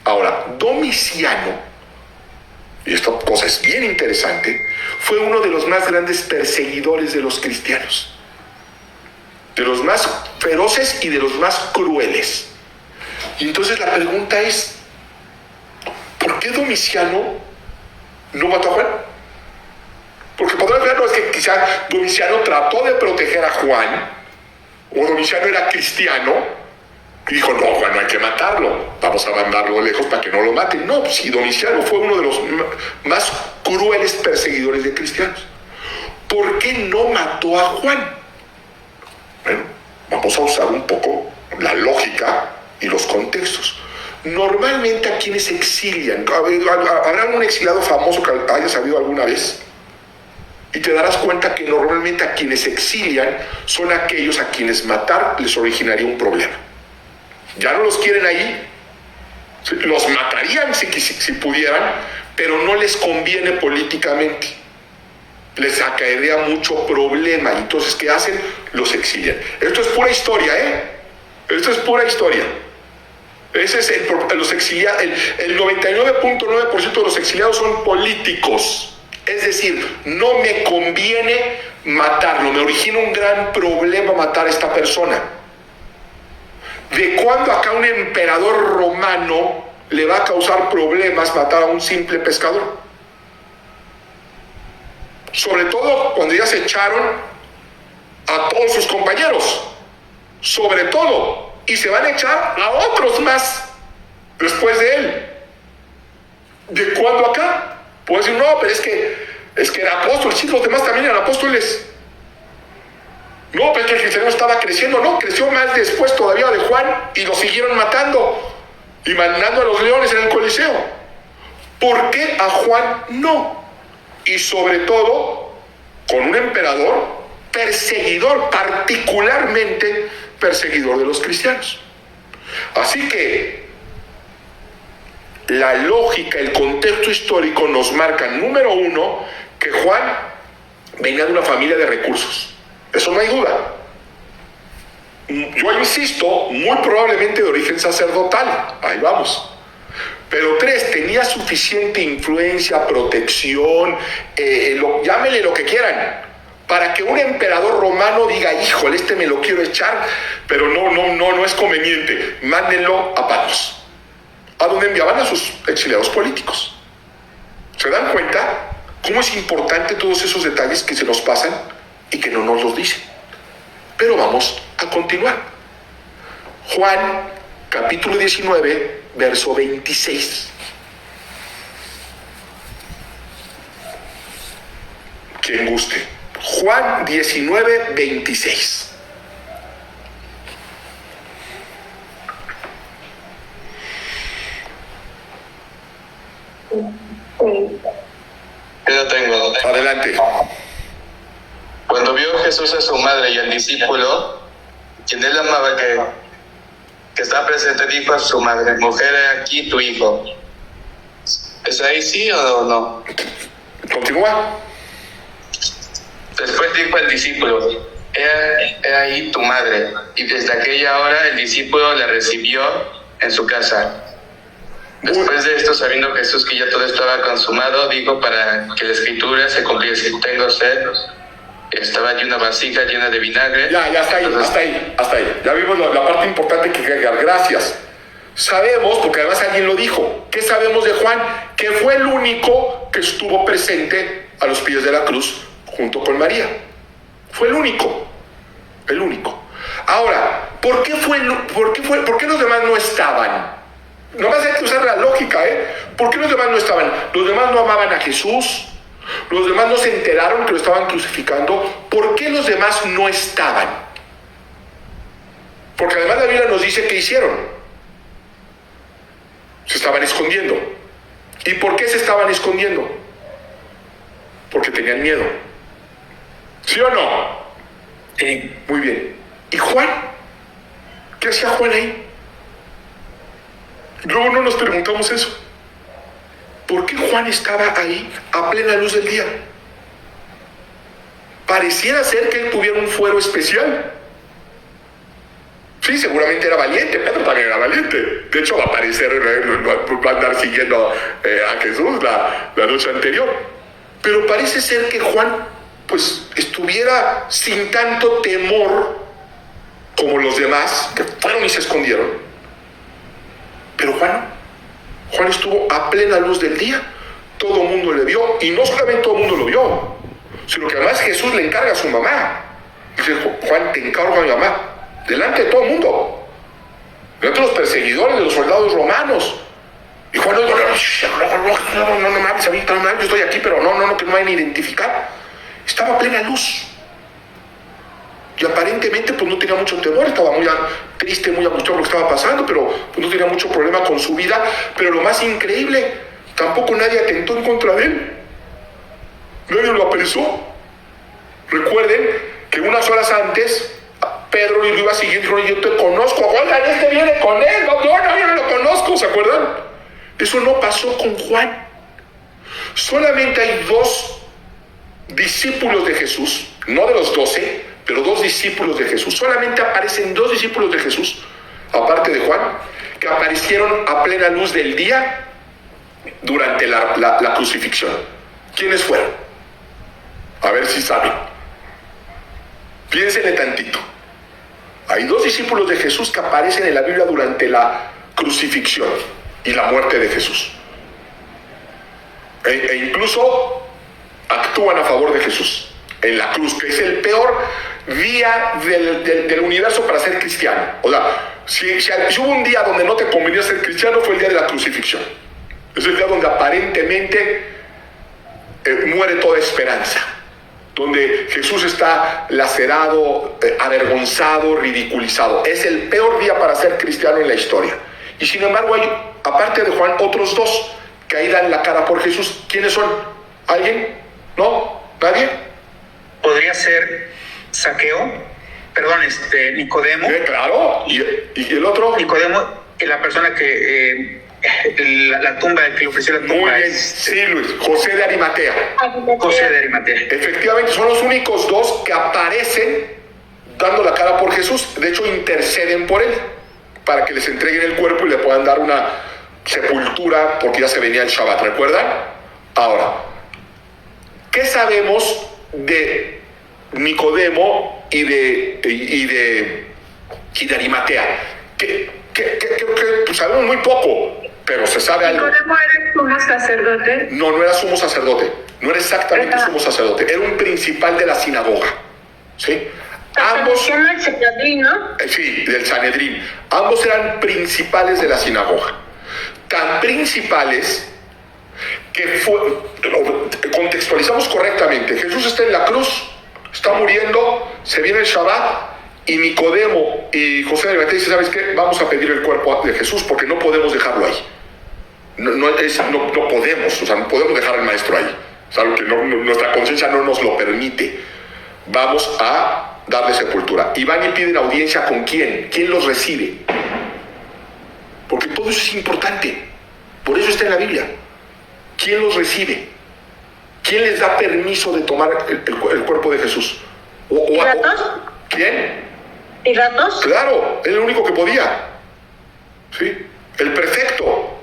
Ahora, Domiciano, y esta cosa es bien interesante, fue uno de los más grandes perseguidores de los cristianos, de los más feroces y de los más crueles. Y entonces la pregunta es, ¿por qué Domiciano no mató a Juan? Porque podrán ver, no es que quizá Domiciano trató de proteger a Juan, o Domiciano era cristiano y dijo, no, Juan no hay que matarlo, vamos a mandarlo lejos para que no lo maten. No, si Domiciano fue uno de los más crueles perseguidores de cristianos, ¿por qué no mató a Juan? Bueno, vamos a usar un poco la lógica y los contextos. Normalmente a quienes exilian, ¿habrá un exiliado famoso que haya sabido alguna vez? Y te darás cuenta que normalmente a quienes exilian son aquellos a quienes matar les originaría un problema. Ya no los quieren ahí, los matarían si pudieran, pero no les conviene políticamente. Les acaería mucho problema. Y entonces, ¿qué hacen? Los exilian. Esto es pura historia, ¿eh? Esto es pura historia. Ese es los exiliados. El 99.9% de los exiliados son políticos. Es decir, no me conviene matarlo, me origina un gran problema matar a esta persona. ¿De cuándo acá un emperador romano le va a causar problemas matar a un simple pescador? Sobre todo cuando ya se echaron a todos sus compañeros, sobre todo, y se van a echar a otros más. después de él. ¿De cuándo acá? Puedo decir, no, pero es que era apóstol, sí, los demás también eran apóstoles. No, pero es que el cristianismo estaba creciendo, no, creció más después todavía de Juan y lo siguieron matando y mandando a los leones en el Coliseo. ¿Por qué a Juan no? Y sobre todo con un emperador perseguidor, particularmente perseguidor de los cristianos. Así que la lógica, el contexto histórico nos marca, número uno, que Juan venía de una familia de recursos. Eso no hay duda. Yo insisto, muy probablemente de origen sacerdotal. Ahí vamos. Pero tres, tenía suficiente influencia, protección, llámenle lo que quieran, para que un emperador romano diga, híjole, este me lo quiero echar, pero no es conveniente, mándenlo a Panos, a donde enviaban a sus exiliados políticos. ¿Se dan cuenta cómo es importante todos esos detalles que se nos pasan y que no nos los dicen? Pero vamos a continuar. Juan, capítulo 19, verso 26. Quien guste. Juan 19, 26. Yo lo tengo. Adelante. Cuando vio Jesús a su madre y al discípulo, quien él amaba que estaba presente, dijo a su madre, mujer, he aquí tu hijo. ¿Es ahí sí o no? Continúa. Después dijo al discípulo, he ahí tu madre. Y desde aquella hora el discípulo la recibió en su casa. Después de esto, sabiendo Jesús que ya todo estaba consumado, dijo para que la escritura se cumpliese, tengo sed. Estaba allí una vasija llena de vinagre. Ya, hasta ahí. Ya vimos la parte importante que agregar. Gracias. Sabemos, porque además alguien lo dijo, ¿qué sabemos de Juan? Que fue el único que estuvo presente a los pies de la cruz junto con María. Fue el único. Ahora, ¿por qué los demás no estaban? Nomás hay que usar la lógica, ¿Por qué los demás no estaban? Los demás no amaban a Jesús. Los demás no se enteraron que lo estaban crucificando. ¿Por qué los demás no estaban? Porque además la Biblia nos dice qué hicieron. Se estaban escondiendo. ¿Y por qué se estaban escondiendo? Porque tenían miedo. ¿Sí o no? Sí. Muy bien. ¿Y Juan? ¿Qué hacía Juan ahí? Luego no nos preguntamos eso. ¿Por qué Juan estaba ahí a plena luz del día? Pareciera ser que él tuviera un fuero especial. Sí, seguramente era valiente, Pedro también era valiente. De hecho, va a aparecer, va a andar siguiendo a Jesús la noche anterior. Pero parece ser que Juan, pues, estuviera sin tanto temor como los demás, que fueron y se escondieron. Pero Juan estuvo a plena luz del día, todo el mundo le vio, y no solamente todo el mundo lo vio, sino que además Jesús le encarga a su mamá. Dice, Juan, te encargo a mi mamá, delante de todo el mundo, delante de los perseguidores, de los soldados romanos. Y Juan no mames, a mí, yo estoy aquí, pero no, que no me vayan a identificar. Estaba a plena luz. Y aparentemente pues no tenía mucho temor, estaba muy triste, muy angustiado por lo que estaba pasando, pero pues no tenía mucho problema con su vida. Pero lo más increíble, tampoco nadie atentó en contra de él. Nadie lo apresó. Recuerden que unas horas antes, Pedro lo iba siguiendo y dijo, yo te conozco, oigan, este viene con él, no, yo no lo conozco, ¿se acuerdan? Eso no pasó con Juan. Solamente hay 2 discípulos de Jesús, no de los 12, pero 2 discípulos de Jesús. Solamente aparecen 2 discípulos de Jesús, aparte de Juan, que aparecieron a plena luz del día durante la crucifixión. ¿Quiénes fueron? A ver si saben. Piénsenle tantito. Hay 2 discípulos de Jesús que aparecen en la Biblia durante la crucifixión y la muerte de Jesús. E incluso actúan a favor de Jesús en la cruz, que es el peor día del universo para ser cristiano. O sea, si hubo un día donde no te convenía ser cristiano, fue el día de la crucifixión. Es el día donde aparentemente muere toda esperanza, donde Jesús está lacerado, avergonzado, ridiculizado. Es el peor día para ser cristiano en la historia. Y sin embargo hay, aparte de Juan, otros dos que ahí dan la cara por Jesús. ¿Quiénes son? ¿Alguien? ¿No? ¿Nadie? Podría ser Nicodemo. Claro. ¿Y el otro? Nicodemo, la persona que la tumba, el que le ofreció la tumba. Muy bien, sí, Luis. José de Arimatea. José de Arimatea. Efectivamente, son los únicos dos que aparecen dando la cara por Jesús. De hecho, interceden por él para que les entreguen el cuerpo y le puedan dar una sepultura, porque ya se venía el Shabbat, ¿recuerdan? Ahora, ¿qué sabemos de Nicodemo y de Arimatea? Pues sabemos muy poco, pero se sabe algo. ¿Nicodemo era sumo sacerdote? No era sumo sacerdote, no era exactamente sumo sacerdote, era un principal de la sinagoga, ¿sí? Ambos, del Sanedrín, ¿no? sí, del Sanedrín. Ambos eran principales de la sinagoga, tan principales que contextualizamos correctamente. Jesús está en la cruz, está muriendo, se viene el Shabbat, y Nicodemo y José de Arimatea dicen: ¿sabes qué? Vamos a pedir el cuerpo de Jesús porque no podemos dejarlo ahí. No podemos, o sea, no podemos dejar al maestro ahí. Es algo que nuestra conciencia no nos lo permite. Vamos a darle sepultura. Y van y piden audiencia con quién. ¿Quién los recibe? Porque todo eso es importante. Por eso está en la Biblia. ¿Quién los recibe? ¿Quién les da permiso de tomar el cuerpo de Jesús? ¿Pilatos? ¿Quién? ¿Pilatos? Claro, era el único que podía. ¿Sí? El prefecto.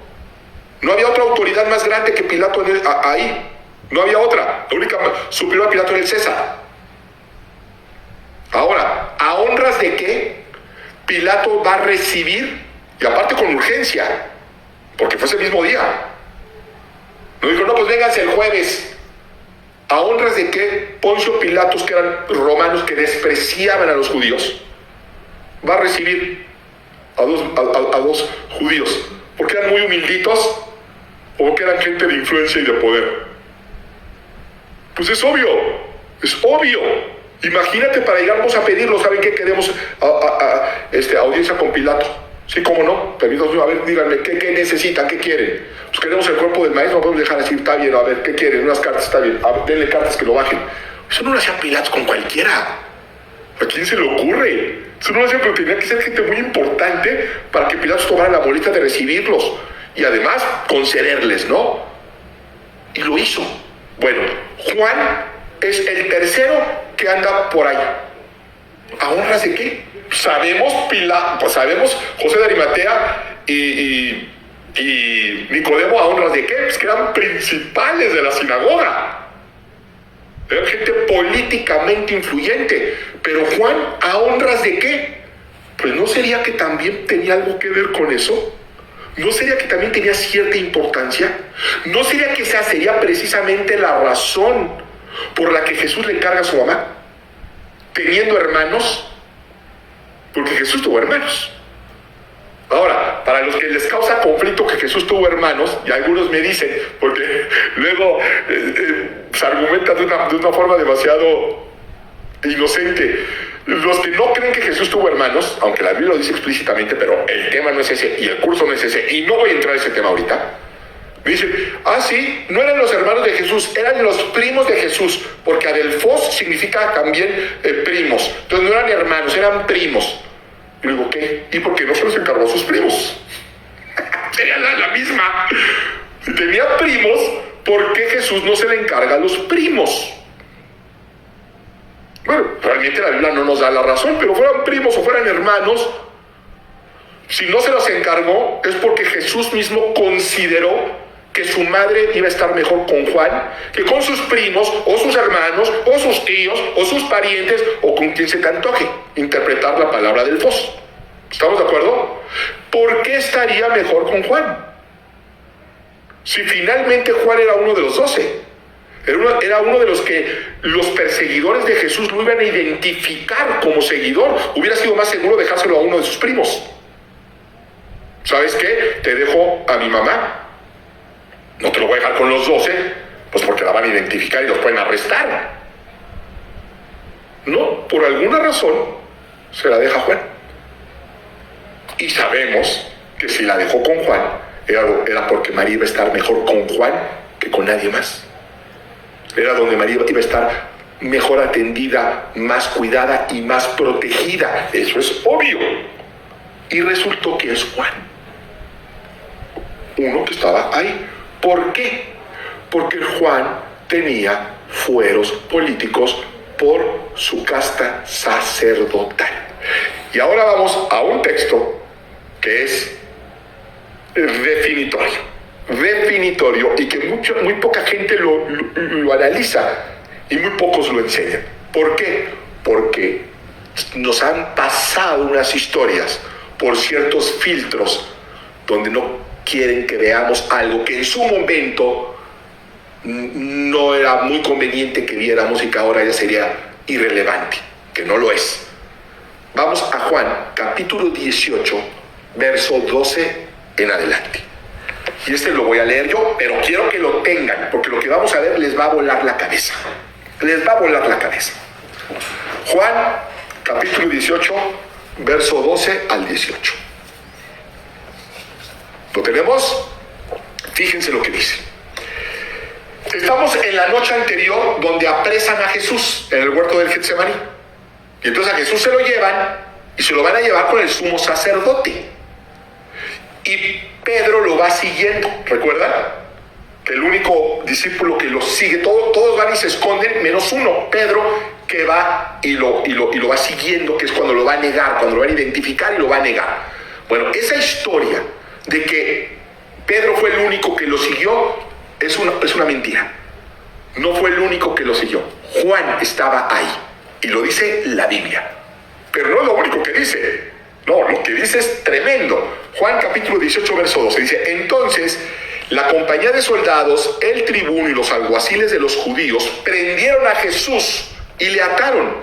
No había otra autoridad más grande que Pilato ahí. No había otra. La única superior a Pilato era el César. Ahora, ¿a honras de qué Pilato va a recibir? Y aparte con urgencia, porque fue ese mismo día. No dijo: no, pues vénganse el jueves. ¿A honras de qué Poncio Pilatos, que eran romanos que despreciaban a los judíos, va a recibir a dos judíos? ¿Porque eran muy humilditos o porque eran gente de influencia y de poder? Pues es obvio. Imagínate, para llegar, vamos a pedirlo, ¿saben qué? Queremos audiencia con Pilato. Sí, ¿cómo no? Permítanme, a ver, díganme, ¿qué necesitan? ¿Qué quieren? Pues queremos el cuerpo del maestro, no podemos dejar así. Está bien, a ver, ¿qué quieren? Unas cartas, está bien. A ver, denle cartas que lo bajen. Eso no lo hacía Pilato con cualquiera. ¿A quién se le ocurre? Eso no lo hacía, pero tenía que ser gente muy importante para que Pilato tomara la molestia de recibirlos y además concederles, ¿no? Y lo hizo. Bueno, Juan es el tercero que anda por ahí. ¿A honras de qué? Sabemos José de Arimatea y Nicodemo, ¿a honras de qué? Pues que eran principales de la sinagoga. Eran gente políticamente influyente. Pero Juan, ¿a honras de qué? Pues ¿no sería que también tenía algo que ver con eso? ¿No sería que también tenía cierta importancia? ¿No sería que esa sería precisamente la razón por la que Jesús le encarga a su mamá? Teniendo hermanos, porque Jesús tuvo hermanos. Ahora, para los que les causa conflicto que Jesús tuvo hermanos, y algunos me dicen, porque luego se argumenta de una forma demasiado inocente, los que no creen que Jesús tuvo hermanos, aunque la Biblia lo dice explícitamente, pero el tema no es ese, y el curso no es ese, y no voy a entrar a ese tema ahorita, me dicen: sí, no eran los hermanos de Jesús, eran los primos de Jesús, porque adelfos significa también primos, entonces no eran hermanos, eran primos. Y digo: ¿qué? ¿Y por qué no se los encargó a sus primos? Sería la misma. Si tenía primos, ¿por qué Jesús no se le encarga a los primos? Bueno, realmente la Biblia no nos da la razón, pero fueran primos o fueran hermanos, si no se los encargó es porque Jesús mismo consideró que su madre iba a estar mejor con Juan que con sus primos, o sus hermanos, o sus tíos, o sus parientes, o con quien se te antoje interpretar la palabra del Fos. ¿Estamos de acuerdo? ¿Por qué estaría mejor con Juan? Si finalmente Juan era uno de los 12. Era uno de los que los perseguidores de Jesús lo iban a identificar como seguidor. Hubiera sido más seguro dejárselo a uno de sus primos. ¿sabes qué? Te dejo a mi mamá. No te lo voy a dejar con los 12, pues porque la van a identificar y los pueden arrestar. No, por alguna razón se la deja Juan. Y sabemos que si la dejó con Juan, era porque María iba a estar mejor con Juan que con nadie más. Era donde María iba a estar mejor atendida, más cuidada y más protegida. Eso es obvio. Y resultó que es Juan, uno que estaba ahí. ¿Por qué? Porque Juan tenía fueros políticos por su casta sacerdotal. Y ahora vamos a un texto que es definitorio y que muy poca gente lo analiza y muy pocos lo enseñan. ¿Por qué? Porque nos han pasado unas historias por ciertos filtros donde no quieren que veamos algo que en su momento no era muy conveniente que viéramos y que ahora ya sería irrelevante, que no lo es. Vamos a Juan, capítulo 18, verso 12 en adelante. Y este lo voy a leer yo, pero quiero que lo tengan, porque lo que vamos a ver les va a volar la cabeza. Les va a volar la cabeza. Juan, capítulo 18, verso 12 al 18. ¿Lo tenemos? Fíjense lo que dice. Estamos en la noche anterior donde apresan a Jesús en el huerto del Getsemaní. Y entonces a Jesús se lo llevan y se lo van a llevar con el sumo sacerdote. Y Pedro lo va siguiendo. ¿Recuerdan? Que el único discípulo que lo sigue, todos van y se esconden, menos uno, Pedro, que va y lo va siguiendo, que es cuando lo va a negar, cuando lo van a identificar y lo va a negar. Bueno, esa historia de que Pedro fue el único que lo siguió es una mentira. No fue el único que lo siguió. Juan estaba ahí y lo dice la Biblia, pero no es lo único que dice. No, lo que dice es tremendo. Juan capítulo 18 verso 12 dice: entonces la compañía de soldados, el tribuno y los alguaciles de los judíos prendieron a Jesús y le ataron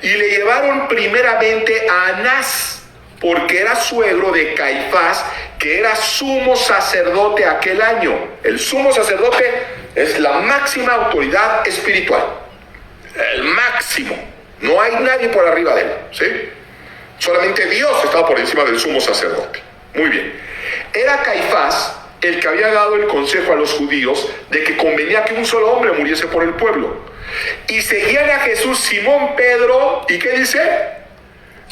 y le llevaron primeramente a Anás, porque era suegro de Caifás, que era sumo sacerdote aquel año. El sumo sacerdote es la máxima autoridad espiritual, el máximo. No hay nadie por arriba de él, ¿sí? Solamente Dios estaba por encima del sumo sacerdote. Muy bien. Era Caifás el que había dado el consejo a los judíos de que convenía que un solo hombre muriese por el pueblo. Y seguían a Jesús Simón, Pedro, ¿y qué dice?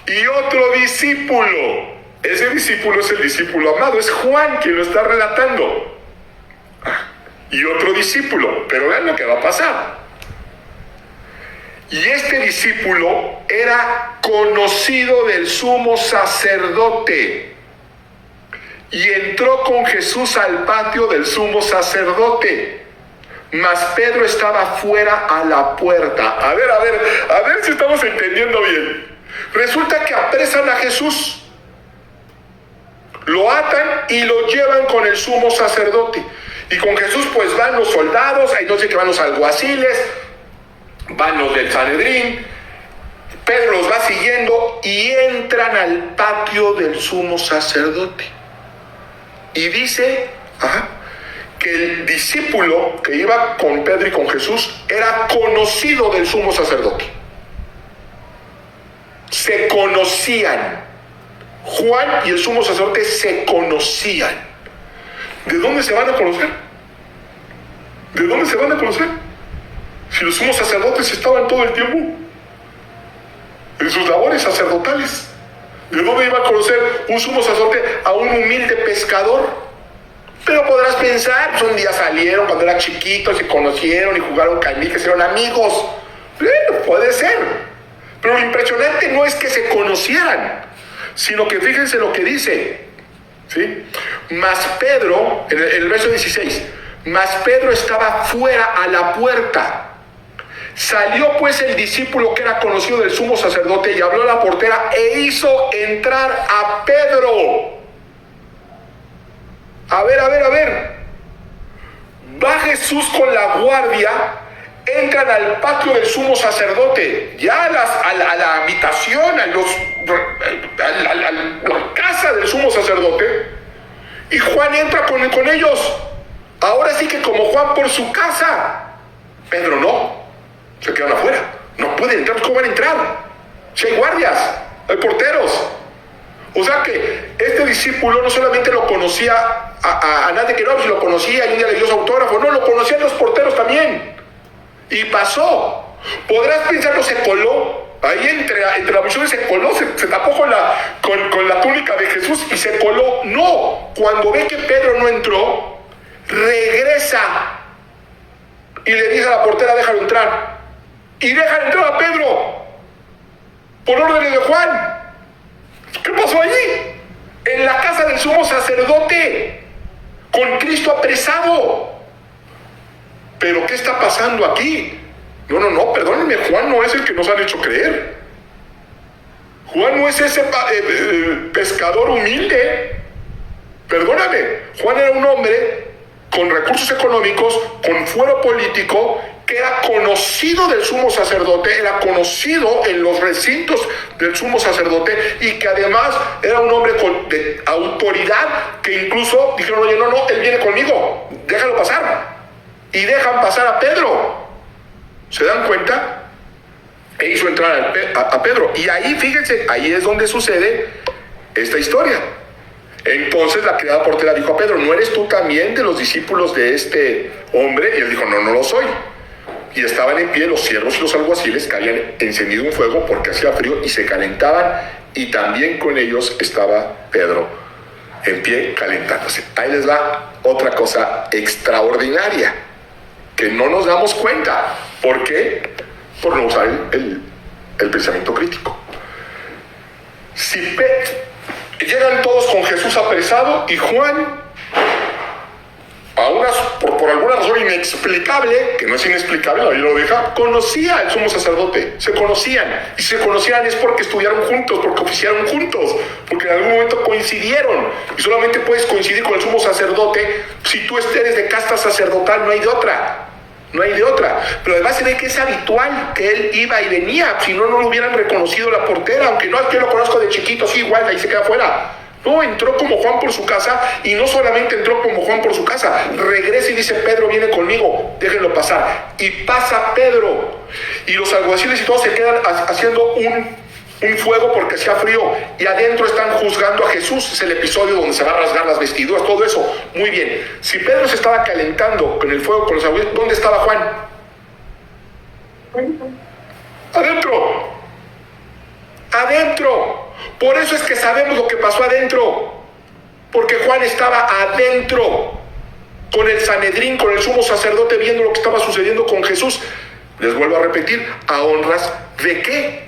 Y otro discípulo. Ese discípulo es el discípulo amado, es Juan quien lo está relatando. Y otro discípulo, pero vean lo que va a pasar. Y este discípulo era conocido del sumo sacerdote. Y entró con Jesús al patio del sumo sacerdote. Mas Pedro estaba fuera a la puerta. A ver si estamos entendiendo bien. Resulta que apresan a Jesús, lo atan y lo llevan con el sumo sacerdote. Y con Jesús pues van los soldados, ahí no sé que van los alguaciles, van los del Sanedrín. Pedro los va siguiendo y entran al patio del sumo sacerdote. Y dice que el discípulo que iba con Pedro y con Jesús era conocido del sumo sacerdote. Se conocían. Juan y el sumo sacerdote se conocían. ¿De dónde se van a conocer? ¿De dónde se van a conocer? Si los sumos sacerdotes estaban todo el tiempo en sus labores sacerdotales. ¿De dónde iba a conocer un sumo sacerdote a un humilde pescador? Pero podrás pensar, pues un día salieron cuando eran chiquitos, se conocieron y jugaron canicas, eran amigos. Bueno, puede ser. Pero lo impresionante no es que se conocieran, sino que fíjense lo que dice, ¿sí? Mas Pedro, en el verso 16, mas Pedro estaba fuera a la puerta. Salió pues el discípulo que era conocido del sumo sacerdote y habló a la portera e hizo entrar a Pedro. A ver. Va Jesús con la guardia, entran al patio del sumo sacerdote, ya a la habitación, a la casa del sumo sacerdote. y Juan entra con ellos. Ahora sí que como Juan por su casa. Pedro no, se quedan afuera. No pueden entrar, ¿cómo van a entrar? Si hay guardias, hay porteros. O sea que este discípulo no solamente lo conocía a nadie que no, si lo conocía y un día le dio su autógrafo, no, lo conocían los porteros también. Y pasó. Podrás pensar, no se coló. Ahí entre la multitud se coló, se tapó con la túnica de Jesús y se coló. No, cuando ve que Pedro no entró, regresa y le dice a la portera, déjalo entrar. Y dejan entrar a Pedro por órdenes de Juan. ¿Qué pasó allí? En la casa del sumo sacerdote, con Cristo apresado. ¿Pero qué está pasando aquí? No, perdónenme, Juan no es el que nos han hecho creer. Juan no es ese pescador humilde. Perdóname, Juan era un hombre con recursos económicos, con fuero político, que era conocido del sumo sacerdote, era conocido en los recintos del sumo sacerdote y que además era un hombre de autoridad que incluso dijeron, oye, no, él viene conmigo, déjalo pasar. Y dejan pasar a Pedro. ¿Se dan cuenta? E hizo entrar a Pedro. Y ahí, fíjense, ahí es donde sucede esta historia. Entonces la criada portera dijo a Pedro, ¿no eres tú también de los discípulos de este hombre? Y él dijo, no lo soy. Y estaban en pie los siervos y los alguaciles que habían encendido un fuego porque hacía frío y se calentaban, y también con ellos estaba Pedro en pie calentándose. Ahí les va otra cosa extraordinaria que no nos damos cuenta. ¿Por qué? Por no usar el pensamiento crítico. Si llegan todos con Jesús apresado y Juan, por alguna razón inexplicable, que no es inexplicable, ahí lo deja, conocía al sumo sacerdote, se conocían, y si se conocían es porque estudiaron juntos, porque oficiaron juntos, porque en algún momento coincidieron, y solamente puedes coincidir con el sumo sacerdote si tú eres de casta sacerdotal, no hay de otra. Pero además se ve que es habitual que él iba y venía, si no lo hubieran reconocido la portera, aunque no es que lo conozco de chiquito, sí, igual, ahí se queda afuera. No, entró como Juan por su casa, y no solamente entró como Juan por su casa, regresa y dice, Pedro viene conmigo, déjenlo pasar. Y pasa Pedro, y los alguaciles y todos se quedan haciendo un fuego porque hacía frío, y adentro están juzgando a Jesús. Es el episodio donde se va a rasgar las vestiduras, todo eso. Muy bien, si Pedro se estaba calentando con el fuego con los alguaciles, ¿dónde estaba Juan? Adentro. Por eso es que sabemos lo que pasó adentro, porque Juan estaba adentro con el Sanedrín, con el sumo sacerdote, viendo lo que estaba sucediendo con Jesús. Les vuelvo a repetir, ¿a honras de qué?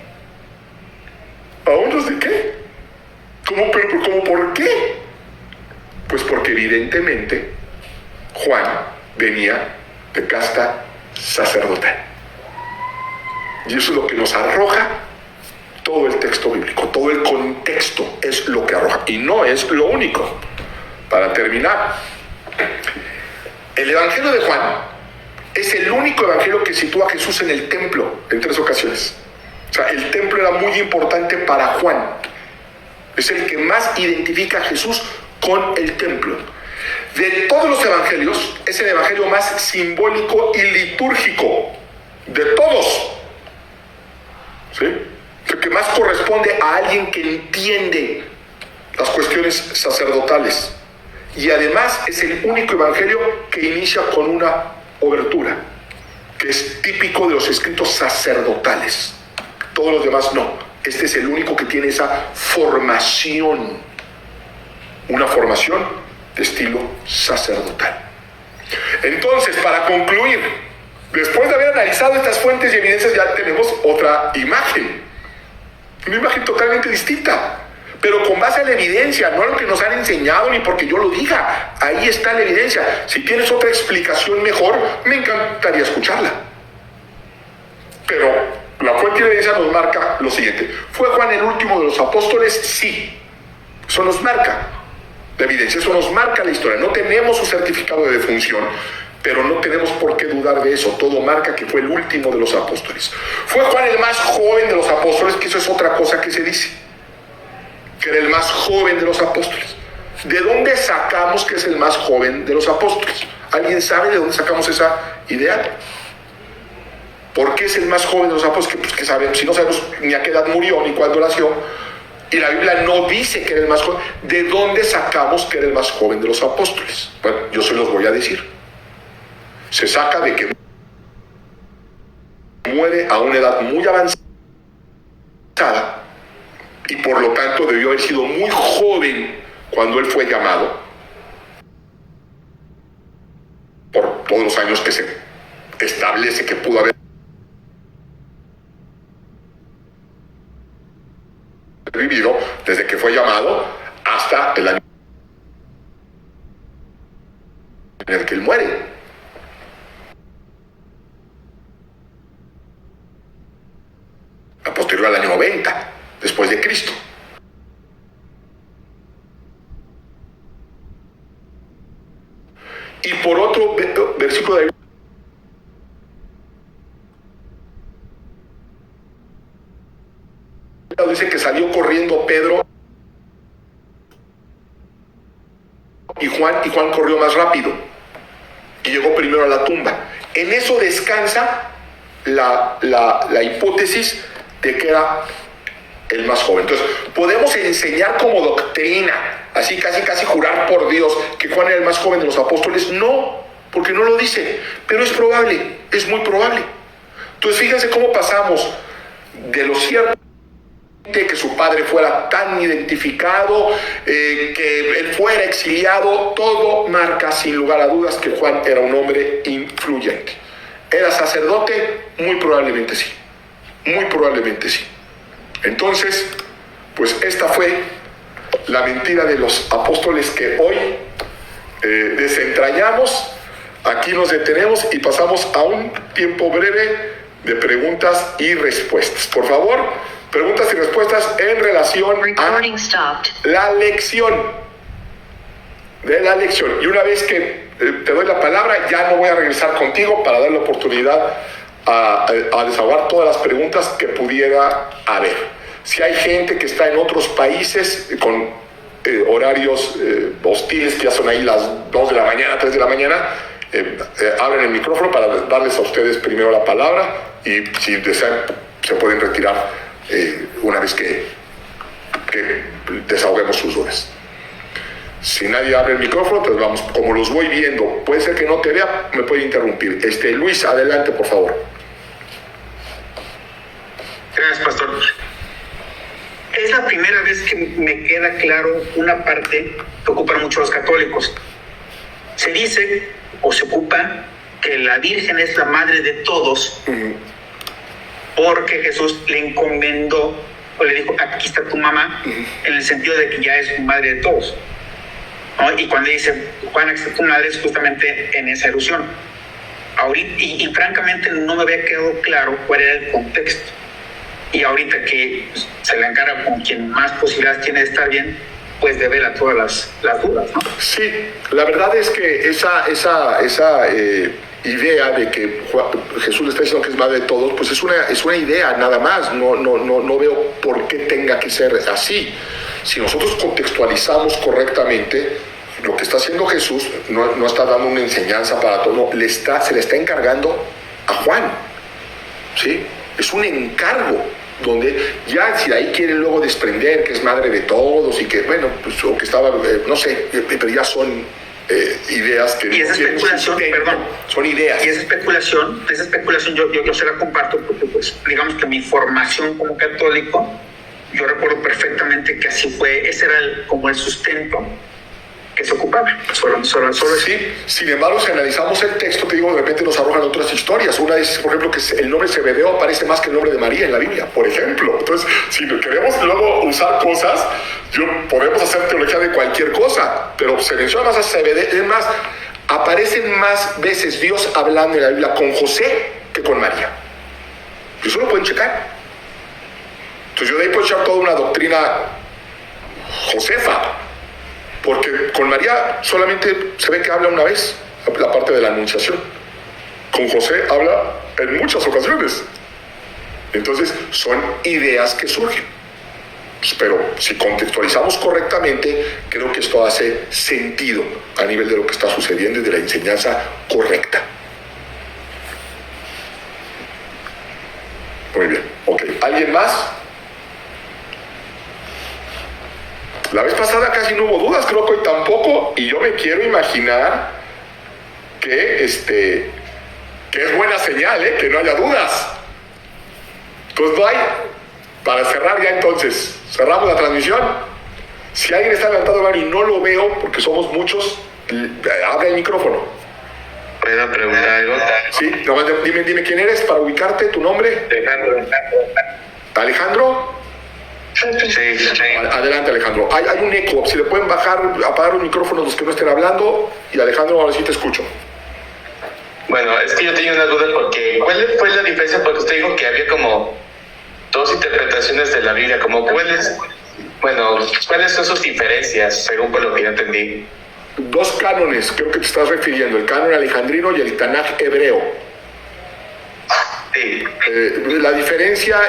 ¿A honras de qué? ¿Cómo por qué? Pues porque evidentemente Juan venía de casta sacerdotal. Y eso es lo que nos arroja todo el texto bíblico, todo el contexto es lo que arroja, y no es lo único. Para terminar, el Evangelio de Juan es el único evangelio que sitúa a Jesús en el templo en 3 ocasiones. O sea, el templo era muy importante para Juan. Es el que más identifica a Jesús con el templo. De todos los evangelios, es el evangelio más simbólico y litúrgico de todos. ¿Sí? El que más corresponde a alguien que entiende las cuestiones sacerdotales. Y además es el único evangelio que inicia con una obertura, que es típico de los escritos sacerdotales. Todos los demás no. Este es el único que tiene esa formación, una formación de estilo sacerdotal. Entonces, para concluir, después de haber analizado estas fuentes y evidencias, ya tenemos otra imagen. Una imagen totalmente distinta, pero con base a la evidencia, no a lo que nos han enseñado ni porque yo lo diga. Ahí está la evidencia. Si tienes otra explicación mejor, me encantaría escucharla. Pero la fuente de evidencia nos marca lo siguiente. ¿Fue Juan el último de los apóstoles? Sí. Eso nos marca la evidencia, eso nos marca la historia. No tenemos su certificado de defunción, pero no tenemos por qué dudar de eso. Todo marca que fue el último de los apóstoles. ¿Fue Juan el más joven de los apóstoles? Que eso es otra cosa que se dice, que era el más joven de los apóstoles. ¿De dónde sacamos que es el más joven de los apóstoles? ¿Alguien sabe de dónde sacamos esa idea? ¿Por qué es el más joven de los apóstoles? Pues que sabemos, si no sabemos ni a qué edad murió, ni cuándo nació, y la Biblia no dice que era el más joven, ¿de dónde sacamos que era el más joven de los apóstoles? Bueno, yo se los voy a decir. Se saca de que muere a una edad muy avanzada y por lo tanto debió haber sido muy joven cuando él fue llamado, por todos los años que se establece que pudo haber vivido desde que fue llamado hasta el año en el que él muere. A posterior al año 90 después de Cristo. Y por otro versículo de dice que salió corriendo Pedro y Juan corrió más rápido y llegó primero a la tumba. En eso descansa la hipótesis de que era el más joven. Entonces, podemos enseñar como doctrina, así casi jurar por Dios, que Juan era el más joven de los apóstoles. No, porque no lo dice, pero es probable, es muy probable. Entonces, fíjense cómo pasamos de lo cierto que su padre fuera tan identificado, que él fuera exiliado, todo marca sin lugar a dudas que Juan era un hombre influyente. ¿Era sacerdote? Muy probablemente sí. Muy probablemente sí. Entonces, pues esta fue la mentira de los apóstoles que hoy desentrañamos. Aquí nos detenemos y pasamos a un tiempo breve de preguntas y respuestas. Por favor, preguntas y respuestas en relación a la lección. De la lección. Y una vez que te doy la palabra, ya no voy a regresar contigo para dar la oportunidad a desahogar todas las preguntas que pudiera haber. Si hay gente que está en otros países con horarios hostiles, que ya son ahí las 2 de la mañana, 3 de la mañana, abren el micrófono para darles a ustedes primero la palabra y si desean se pueden retirar una vez que desahoguemos sus dudas. Si nadie abre el micrófono, pues vamos, como los voy viendo, puede ser que no te vea, me puede interrumpir. Luis, adelante, por favor. Gracias, pastor. Es la primera vez que me queda claro una parte que ocupan mucho los católicos. Se dice o se ocupa que la Virgen es la madre de todos, porque Jesús le encomendó o le dijo, aquí está tu mamá, en el sentido de que ya es madre de todos, ¿no? Y cuando dice, Juan, aquí está tu madre, es justamente en esa alusión. Ahorita, y francamente no me había quedado claro cuál era el contexto. Y ahorita que se le encarga con quien más posibilidades tiene de estar bien, pues devela todas las dudas, ¿no? Sí, la verdad es que esa idea de que Jesús le está diciendo que es madre de todos, pues es una idea nada más. No veo por qué tenga que ser así. Si nosotros contextualizamos correctamente, lo que está haciendo Jesús no está dando una enseñanza para todos, no, se le está encargando a Juan, ¿sí? Es un encargo donde ya si de ahí quieren luego desprender que es madre de todos y que, bueno, pues, o que estaba, no sé, pero ya son ideas que... Y esa especulación, perdón. Son ideas. Y esa especulación yo se la comparto porque, pues, digamos que mi formación como católico, yo recuerdo perfectamente que así fue, ese era como el sustento que se ocupaba, solo sí. Sin embargo, si analizamos el texto, te digo, de repente nos arrojan otras historias. Una es, por ejemplo, que el nombre Zebedeo aparece más que el nombre de María en la Biblia, por ejemplo. Entonces, si queremos luego usar cosas, podemos hacer teología de cualquier cosa, pero se menciona más a Zebedeo. Es más, aparecen más veces Dios hablando en la Biblia con José que con María. Y eso lo pueden checar. Entonces, yo de ahí puedo echar toda una doctrina josefa. Porque con María solamente se ve que habla una vez, la parte de la anunciación. Con José habla en muchas ocasiones. Entonces, son ideas que surgen. Pero si contextualizamos correctamente, creo que esto hace sentido a nivel de lo que está sucediendo y de la enseñanza correcta. Muy bien, ok. ¿Alguien más? La vez pasada casi no hubo dudas, creo que hoy tampoco, y yo me quiero imaginar que es buena señal, que no haya dudas. Pues no hay. Para cerrar ya entonces, cerramos la transmisión. Si alguien está levantando la mano y no lo veo, porque somos muchos, abre el micrófono. ¿Puedo preguntar algo? Sí, nomás dime quién eres para ubicarte, tu nombre. ¿Alejandro? Sí. Adelante, Alejandro. Hay un eco, si le pueden apagar los micrófonos los que no estén hablando, y Alejandro, ahora sí te escucho. Bueno, es que yo tenía una duda porque ¿cuál fue la diferencia? Porque usted dijo que había como dos interpretaciones de la Biblia, como ¿cuáles son sus diferencias, según por lo que yo entendí? Dos cánones, creo que te estás refiriendo, el canon alejandrino y el Tanaj hebreo. Sí. La diferencia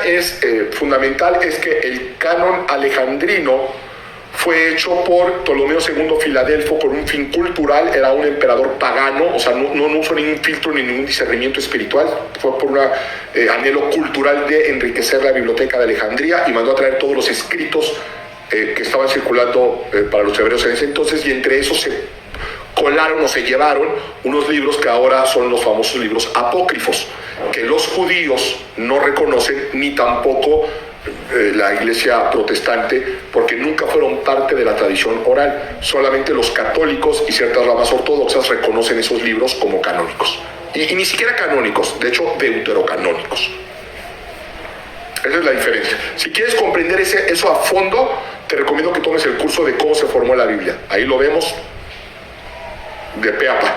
fundamental es que el canon alejandrino fue hecho por Ptolomeo II Filadelfo con un fin cultural, era un emperador pagano, o sea, no usó ningún filtro ni ningún discernimiento espiritual, fue por un anhelo cultural de enriquecer la biblioteca de Alejandría y mandó a traer todos los escritos que estaban circulando para los hebreos en ese entonces, y entre esos se colaron o se llevaron unos libros que ahora son los famosos libros apócrifos, que los judíos no reconocen ni tampoco la iglesia protestante, porque nunca fueron parte de la tradición oral. Solamente los católicos y ciertas ramas ortodoxas reconocen esos libros como canónicos, y ni siquiera canónicos, de hecho deuterocanónicos. Esa es la diferencia. Si quieres comprender eso a fondo, te recomiendo que tomes el curso de cómo se formó la Biblia. Ahí lo vemos de pe a pa.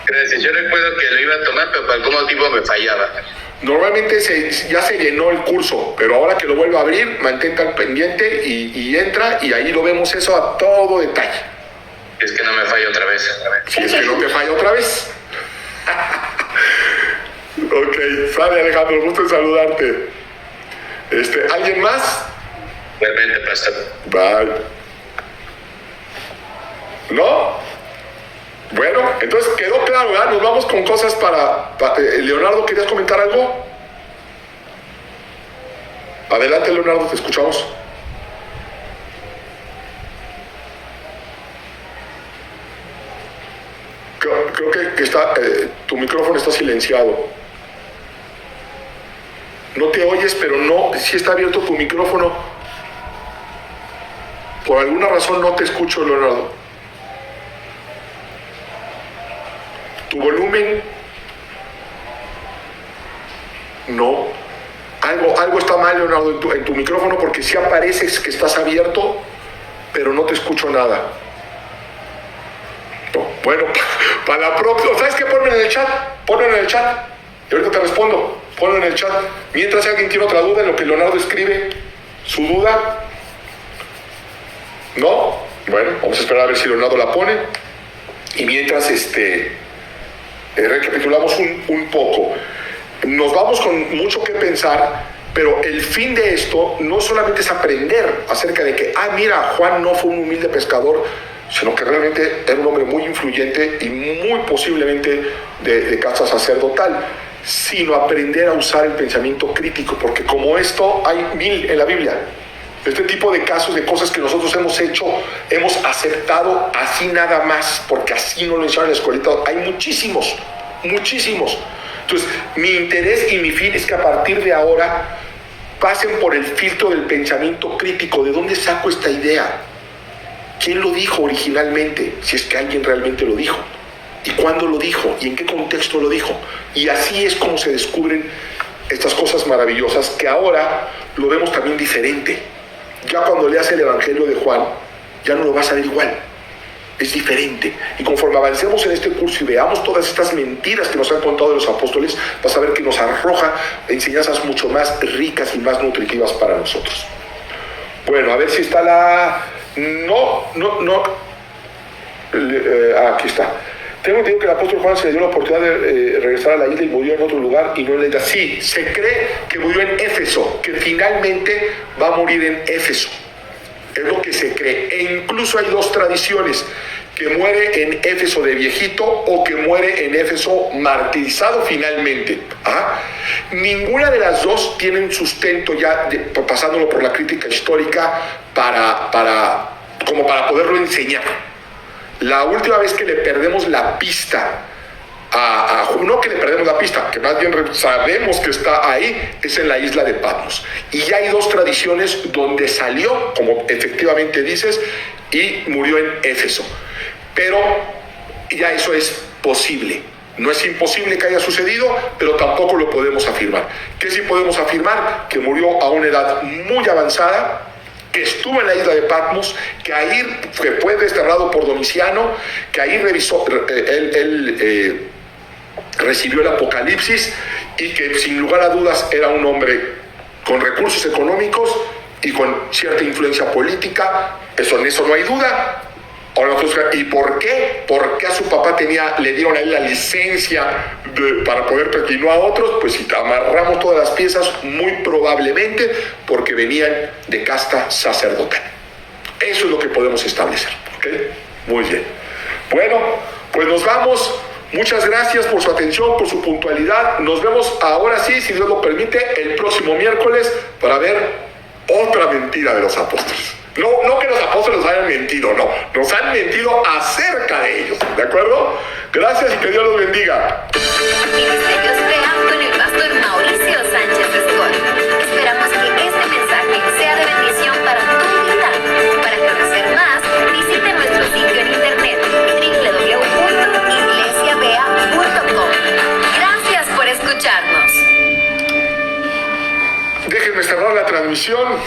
Gracias, yo recuerdo que lo iba a tomar, pero por algún motivo me fallaba. Normalmente ya se llenó el curso, pero ahora que lo vuelvo a abrir, mantente al pendiente y entra, y ahí lo vemos eso a todo detalle. Es que no me falla otra vez. Si es que no te falla otra vez. Ok, sale Alejandro, gusto en saludarte. ¿Alguien más? Realmente, pastor. Bye. ¿No? Bueno, entonces quedó claro, ¿verdad? Nos vamos con cosas para Leonardo, ¿querías comentar algo? Adelante, Leonardo, te escuchamos. Creo que está, tu micrófono está silenciado. No te oyes, pero no, sí está abierto tu micrófono. Por alguna razón no te escucho, Leonardo. Tu volumen, no. Algo está mal, Leonardo, en tu micrófono, porque sí apareces que estás abierto, pero no te escucho nada. No. Bueno, para la próxima, ¿sabes qué? Ponme en el chat, y ahorita te respondo. Ponlo en el chat. Mientras alguien tiene otra duda en lo que Leonardo escribe su duda. ¿No? Bueno, vamos a esperar a ver si Leonardo la pone. Y mientras recapitulamos un poco. Nos vamos con mucho que pensar, pero el fin de esto no solamente es aprender acerca de que, mira, Juan no fue un humilde pescador, sino que realmente era un hombre muy influyente y muy posiblemente de casta sacerdotal, sino aprender a usar el pensamiento crítico, porque como esto hay 1000 en la Biblia. Este tipo de casos, de cosas que nosotros hemos hecho, hemos aceptado así nada más, porque así no lo enseñaron en la escuelita. Hay muchísimos. Entonces, mi interés y mi fin es que a partir de ahora pasen por el filtro del pensamiento crítico. ¿De dónde saco esta idea? ¿Quién lo dijo originalmente? Si es que alguien realmente lo dijo. ¿Y cuándo lo dijo? ¿Y en qué contexto lo dijo? Y así es como se descubren estas cosas maravillosas, que ahora lo vemos también diferente. Ya cuando leas el Evangelio de Juan, ya no lo vas a ver igual. Es diferente. Y conforme avancemos en este curso y veamos todas estas mentiras que nos han contado de los apóstoles, vas a ver que nos arroja enseñanzas mucho más ricas y más nutritivas para nosotros. Bueno, a ver si está la... No. Aquí está. Tengo entendido que el apóstol Juan se le dio la oportunidad de regresar a la isla y murió en otro lugar y no en la isla. Sí, se cree que murió en Éfeso, que finalmente va a morir en Éfeso. Es lo que se cree. E incluso hay dos tradiciones: que muere en Éfeso de viejito o que muere en Éfeso martirizado finalmente. ¿Ah? Ninguna de las dos tiene un sustento ya, pasándolo por la crítica histórica, como para poderlo enseñar. La última vez que le perdemos la pista no que le perdemos la pista, que más bien sabemos que está ahí, es en la isla de Patmos. Y ya hay dos tradiciones donde salió, como efectivamente dices, y murió en Éfeso. Pero ya eso es posible. No es imposible que haya sucedido, pero tampoco lo podemos afirmar. ¿Qué sí podemos afirmar? Que murió a una edad muy avanzada, que estuvo en la isla de Patmos, que ahí fue desterrado por Domiciano, que ahí recibió el Apocalipsis, y que sin lugar a dudas era un hombre con recursos económicos y con cierta influencia política. En eso no hay duda. ¿Y por qué? Porque a su papá le dieron a él la licencia para poder y no a otros. Pues si amarramos todas las piezas, muy probablemente porque venían de casta sacerdotal. Eso es lo que podemos establecer. ¿Okay? Muy bien. Bueno, pues nos vamos. Muchas gracias por su atención, por su puntualidad. Nos vemos ahora sí, si Dios lo permite, el próximo miércoles para ver otra mentira de los apóstoles. No que los apóstoles hayan mentido, no. Nos han mentido acerca de ellos, ¿de acuerdo? Gracias y que Dios los bendiga. Ministerios Vea con el pastor Mauricio Sánchez Escol. Esperamos que este mensaje sea de bendición para tu vida. Para conocer más, visite nuestro sitio en internet www.iglesiavea.com. Gracias por escucharnos. Déjenme cerrar la transmisión.